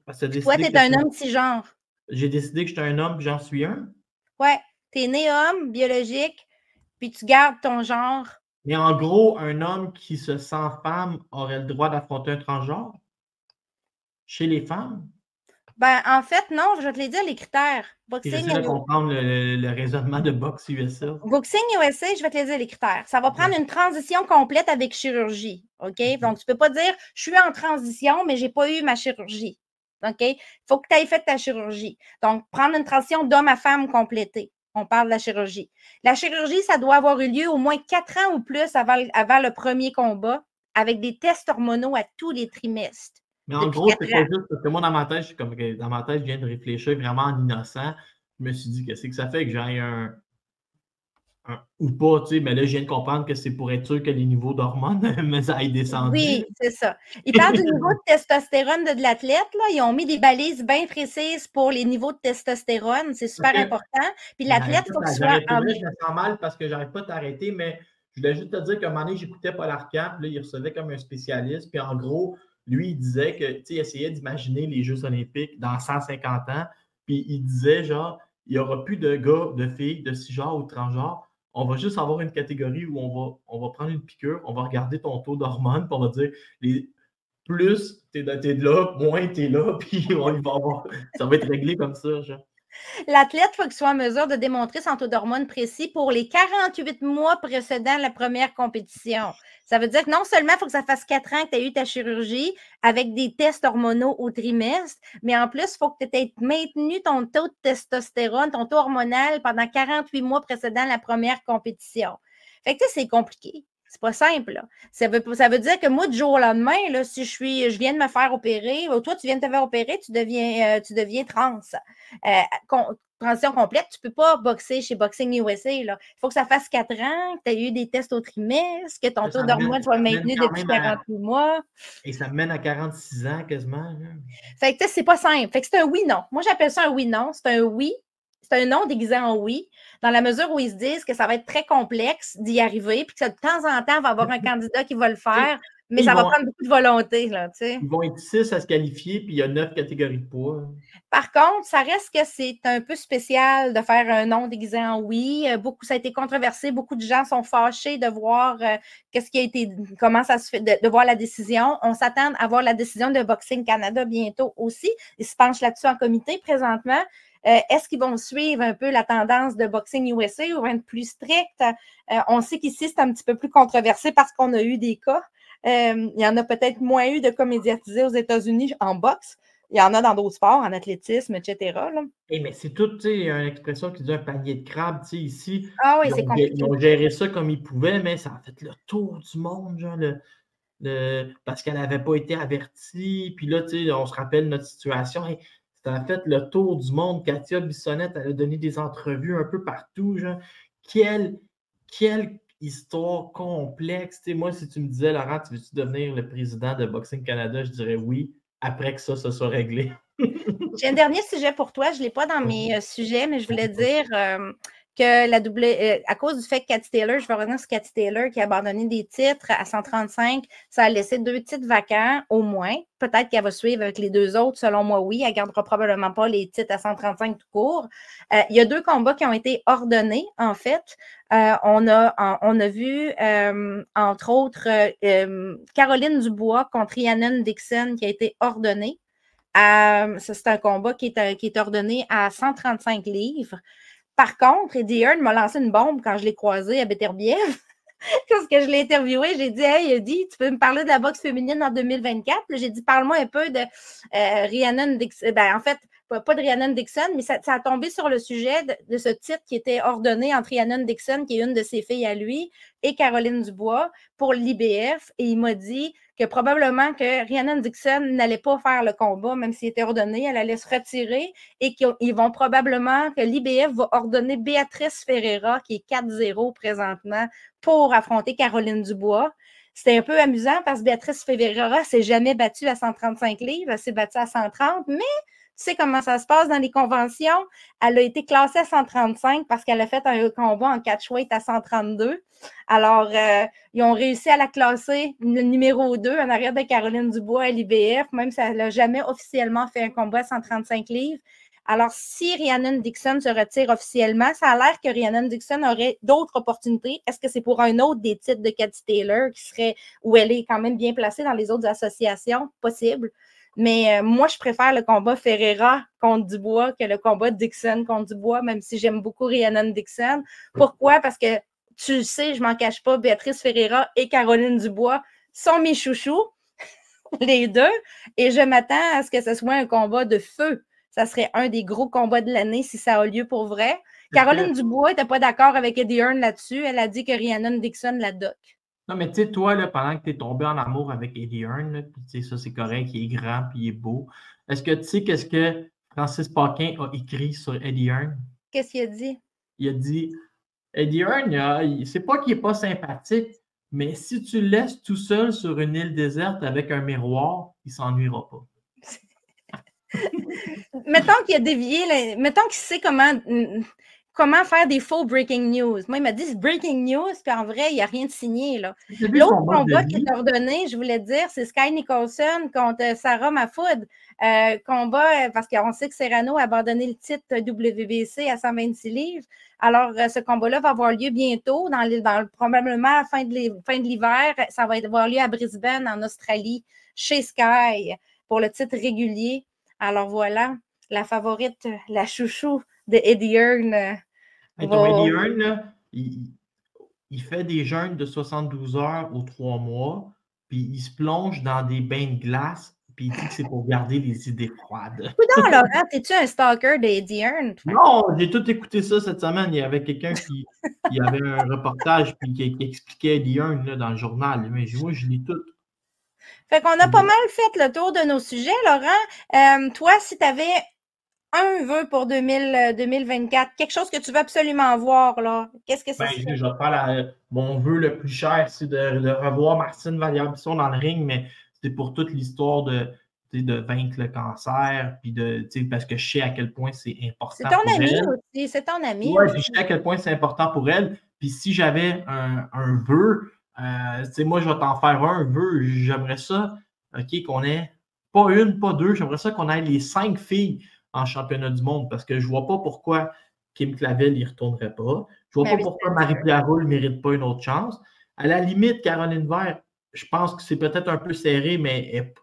Toi, tu es un homme cisgenre. J'ai décidé que j'étais un homme et j'en suis un? Ouais. Tu es né homme, biologique, puis tu gardes ton genre. Mais en gros, un homme qui se sent femme aurait le droit d'affronter un transgenre? Chez les femmes? Ben, en fait, non, je vais te les dire, les critères. J'essaie de comprendre le raisonnement de Box USA. Boxing USA, je vais te les dire, les critères. Ça va prendre une transition complète avec chirurgie, OK? Donc, tu ne peux pas dire, je suis en transition, mais je n'ai pas eu ma chirurgie, OK? Il faut que tu aies fait ta chirurgie. Donc, prendre une transition d'homme à femme complétée, on parle de la chirurgie. La chirurgie, ça doit avoir eu lieu au moins 4 ans ou plus avant le premier combat, avec des tests hormonaux à tous les trimestres. Mais en gros, c'était juste parce que moi, dans ma tête, je viens de réfléchir vraiment en innocent. Je me suis dit, qu'est-ce que ça fait que j'aille ou pas, tu sais, mais là, je viens de comprendre que c'est pour être sûr que les niveaux d'hormones aillent descendu. Oui, c'est ça. Ils parlent du niveau de testostérone de l'athlète, là. Ils ont mis des balises bien précises pour les niveaux de testostérone. C'est super important. Puis l'athlète, il faut qu'il soit... Je me sens mal parce que j'arrive pas de t'arrêter, mais je voulais juste te dire qu'à un moment donné, j'écoutais Paul Arcand, puis là, il recevait comme un spécialiste, puis en gros, lui, il disait que, tu sais, il essayait d'imaginer les Jeux olympiques dans 150 ans, puis il disait, genre, il n'y aura plus de gars, de filles, de cisgenres ou de transgenres. On va juste avoir une catégorie où on va prendre une piqûre, on va regarder ton taux d'hormones, puis on va dire plus t'es là, moins t'es là, puis ça va être réglé comme ça. Genre. L'athlète, il faut qu'il soit en mesure de démontrer son taux d'hormones précis pour les 48 mois précédant la première compétition. Ça veut dire que non seulement il faut que ça fasse 4 ans que tu as eu ta chirurgie avec des tests hormonaux au trimestre, mais en plus, il faut que tu aies maintenu ton taux de testostérone, ton taux hormonal pendant 48 mois précédant la première compétition. Fait que c'est compliqué. C'est pas simple. Là. Ça veut dire que moi, du jour au lendemain, là, si je viens de me faire opérer, ou toi, tu viens de te faire opérer, tu deviens trans. Transition complète, tu ne peux pas boxer chez Boxing USA. Là. Il faut que ça fasse 4 ans, que tu aies eu des tests au trimestre, que ton taux d'hormones soit maintenu depuis 48 mois. Et ça me mène à 46 ans quasiment. Là. Fait que c'est pas simple. Fait que c'est un oui-non. Moi, j'appelle ça un oui-non. C'est un oui. C'est un non déguisé en oui, dans la mesure où ils se disent que ça va être très complexe d'y arriver, puis que de temps en temps, il va y avoir un candidat qui va le faire, mais ça va prendre beaucoup de volonté. Là, ils vont être 6 à se qualifier, puis il y a 9 catégories de poids. Par contre, ça reste que c'est un peu spécial de faire un non déguisé en oui. Ça a été controversé. Beaucoup de gens sont fâchés de voir comment ça se fait, de voir la décision. On s'attend à voir la décision de Boxing Canada bientôt aussi. Ils se penchent là-dessus en comité présentement. Est-ce qu'ils vont suivre un peu la tendance de Boxing USA ou vont être plus stricts? On sait qu'ici, c'est un petit peu plus controversé parce qu'on a eu des cas. Il y en a peut-être moins eu de cas médiatisés aux États-Unis en boxe. Il y en a dans d'autres sports, en athlétisme, etc. Là. Mais c'est tout, tu sais, une expression qui dit un panier de crabes, tu sais, ici. Ah oui, c'est compliqué. Ils ont géré ça comme ils pouvaient, mais ça a fait le tour du monde, genre, parce qu'elle n'avait pas été avertie. Puis là, tu sais, on se rappelle notre situation. Hey, ça a fait le tour du monde. Katia Bissonnette, elle a donné des entrevues un peu partout. Genre. Quelle histoire complexe. Tu sais, moi, si tu me disais, Laurent, tu veux-tu devenir le président de Boxing Canada, je dirais oui, après que ça soit réglé. J'ai un dernier sujet pour toi. Je ne l'ai pas dans mes sujets, mais je voulais dire que à cause du fait que Cathy Taylor, je vais revenir sur Cathy Taylor qui a abandonné des titres à 135, ça a laissé 2 titres vacants au moins. Peut-être qu'elle va suivre avec les 2 autres. Selon moi, oui. Elle ne gardera probablement pas les titres à 135 tout court. Il y a 2 combats qui ont été ordonnés, en fait. On a vu, entre autres, Caroline Dubois contre Rhiannon Dixon qui a été ordonnée. Ça, c'est un combat qui est ordonné à 135 livres. Par contre, Eddie Hearn m'a lancé une bombe quand je l'ai croisé à Beterbiev. Parce que je l'ai interviewé, j'ai dit « Hey, Eddie, tu peux me parler de la boxe féminine en 2024? » J'ai dit « Parle-moi un peu de Rhiannon Dixon. » En fait, pas de Rhiannon Dixon, mais ça a tombé sur le sujet de ce titre qui était ordonné entre Rhiannon Dixon, qui est une de ses filles à lui, et Caroline Dubois pour l'IBF. Et il m'a dit que probablement que Rhiannon Dixon n'allait pas faire le combat, même s'il était ordonné, elle allait se retirer et qu'ils vont probablement, que l'IBF va ordonner Béatrice Ferreira, qui est 4-0 présentement, pour affronter Caroline Dubois. C'était un peu amusant parce que Béatrice Ferreira ne s'est jamais battue à 135 livres, elle s'est battue à 130, mais tu sais comment ça se passe dans les conventions. Elle a été classée à 135 parce qu'elle a fait un combat en catchweight à 132. Alors, ils ont réussi à la classer le numéro 2 en arrière de Caroline Dubois à l'IBF, même si elle n'a jamais officiellement fait un combat à 135 livres. Alors, si Rhiannon Dixon se retire officiellement, ça a l'air que Rhiannon Dixon aurait d'autres opportunités. Est-ce que c'est pour un autre des titres de Cathy Taylor qui serait où elle est quand même bien placée dans les autres associations? Possible. Mais moi, je préfère le combat Ferreira contre Dubois que le combat Dixon contre Dubois, même si j'aime beaucoup Rhiannon Dixon. Pourquoi? Parce que tu le sais, je ne m'en cache pas, Béatrice Ferreira et Caroline Dubois sont mes chouchous, les deux, et je m'attends à ce que ce soit un combat de feu. ça serait un des gros combats de l'année si ça a lieu pour vrai. Caroline Dubois n'était pas d'accord avec Eddie Hearn là-dessus. Elle a dit que Rhiannon Dixon la doc. Non, mais tu sais, toi, là, pendant que tu es tombé en amour avec Eddie Hearn, puis ça, c'est correct, il est grand, puis il est beau. Est-ce que tu sais qu'est-ce que Francis Paquin a écrit sur Eddie Hearn? Qu'est-ce qu'il a dit? Il a dit, Eddie Hearn, c'est pas qu'il n'est pas sympathique, mais si tu le laisses tout seul sur une île déserte avec un miroir, il s'ennuiera pas. Mettons qu'il a dévié, mettons qu'il sait comment faire des faux breaking news. Moi, il m'a dit c'est breaking news, puis en vrai, il n'y a rien de signé. L'autre combat qui est ordonné, je voulais dire, c'est Sky Nicholson contre Sarah Mahfoud. Combat, parce qu'on sait que Serrano a abandonné le titre WBC à 126 livres. Alors, ce combat-là va avoir lieu bientôt, probablement à la fin de l'hiver. Ça va avoir lieu à Brisbane, en Australie, chez Sky, pour le titre régulier. Alors voilà, la favorite, la chouchou de Eddie Hearn. Eddie Hearn, là, il fait des jeûnes de 72 heures aux 3 mois, puis il se plonge dans des bains de glace, puis il dit que c'est pour garder les idées froides. Non, Laurent, t'es-tu un stalker d'Eddie Hearn? Non, j'ai tout écouté ça cette semaine. Il y avait quelqu'un qui avait un reportage puis qui expliquait Eddie Hearn là, dans le journal. Mais moi, je lis tout. Fait qu'on a pas mal fait le tour de nos sujets, Laurent. Toi, si tu avais un vœu pour 2024, quelque chose que tu veux absolument voir, là, qu'est-ce que ça serait? Je vais faire mon vœu le plus cher, c'est de revoir Martine Vallière-Bisson dans le ring, mais c'est pour toute l'histoire de vaincre le cancer, puis parce que je sais à quel point c'est important. C'est ton ami aussi, c'est ton ami. Oui, je sais à quel point c'est important pour elle. Puis si j'avais un vœu, moi, je vais t'en faire un vœu. J'aimerais ça, qu'on ait pas une, pas deux. J'aimerais ça qu'on ait les 5 filles en championnat du monde parce que je ne vois pas pourquoi Kim Clavel n'y retournerait pas. Je ne vois pas pourquoi Marie-Pierre Roux ne mérite pas une autre chance. À la limite, Caroline Vert, je pense que c'est peut-être un peu serré, mais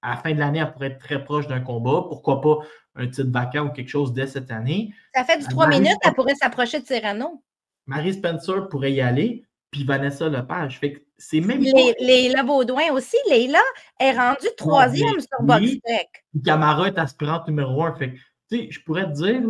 à la fin de l'année, elle pourrait être très proche d'un combat. Pourquoi pas un titre vacant ou quelque chose dès cette année? Ça fait du 3 minutes, elle pourrait s'approcher de Serrano. Marie Spencer pourrait y aller, puis Vanessa Lepage. Fait que c'est même Leila Baudouin aussi. Leila est rendue 3e sur BoxRec. Camara est aspirante numéro 1. Fait que, je pourrais te dire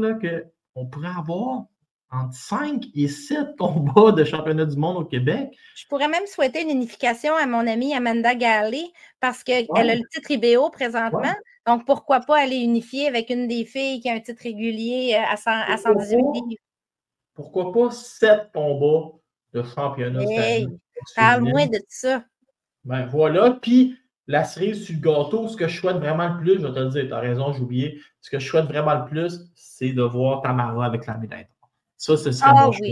qu'on pourrait avoir entre 5 et 7 combats de championnat du monde au Québec. Je pourrais même souhaiter une unification à mon amie Amanda Galley parce qu'elle a le titre IBO présentement. Ouais. Donc, pourquoi pas aller unifier avec une des filles qui a un titre régulier à 118 livres? Pourquoi pas 7 combats de championnat? Hey, parle-moi de ça. Ben voilà. Puis, la cerise sur le gâteau, ce que je souhaite vraiment le plus, je vais te le dire, tu as raison, j'ai oublié. Ce que je souhaite vraiment le plus, c'est de voir Tamara avec la médaille. Ça, ce serait mon choix.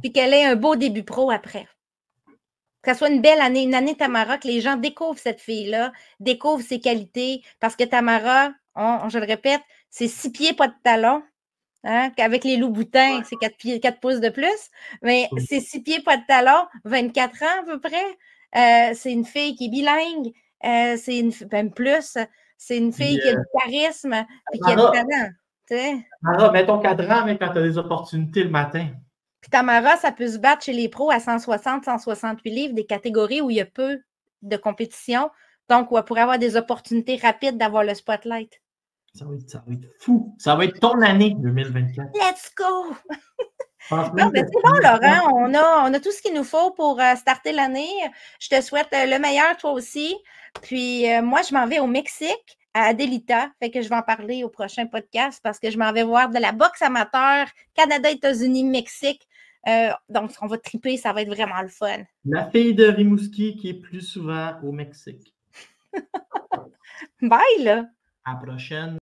Puis qu'elle ait un beau début pro après. Que ce soit une belle année, une année Tamara, que les gens découvrent cette fille-là, découvrent ses qualités. Parce que Tamara, je le répète, c'est 6 pieds, pas de talons. Hein, qu'avec les Loups-Boutins, c'est 4 pouces de plus. Mais c'est 6 pieds, pas de talons, 24 ans à peu près. C'est une fille qui est bilingue. C'est même plus. C'est une fille qui a du charisme et qui a du talent. Tamara, mets ton cadran, mais quand tu as des opportunités le matin. Puis Tamara, ça peut se battre chez les pros à 160, 168 livres, des catégories où il y a peu de compétition. Donc, on pourrait avoir des opportunités rapides d'avoir le spotlight. Ça va être fou. Ça va être ton année 2024. Let's go! Non, mais c'est bon, Laurent. On a tout ce qu'il nous faut pour starter l'année. Je te souhaite le meilleur, toi aussi. Puis, moi, je m'en vais au Mexique, à Adelita. Fait que je vais en parler au prochain podcast parce que je m'en vais voir de la boxe amateur, Canada, États-Unis, Mexique. Donc, on va triper. Ça va être vraiment le fun. La fille de Rimouski qui est plus souvent au Mexique. Bye, là! À la prochaine.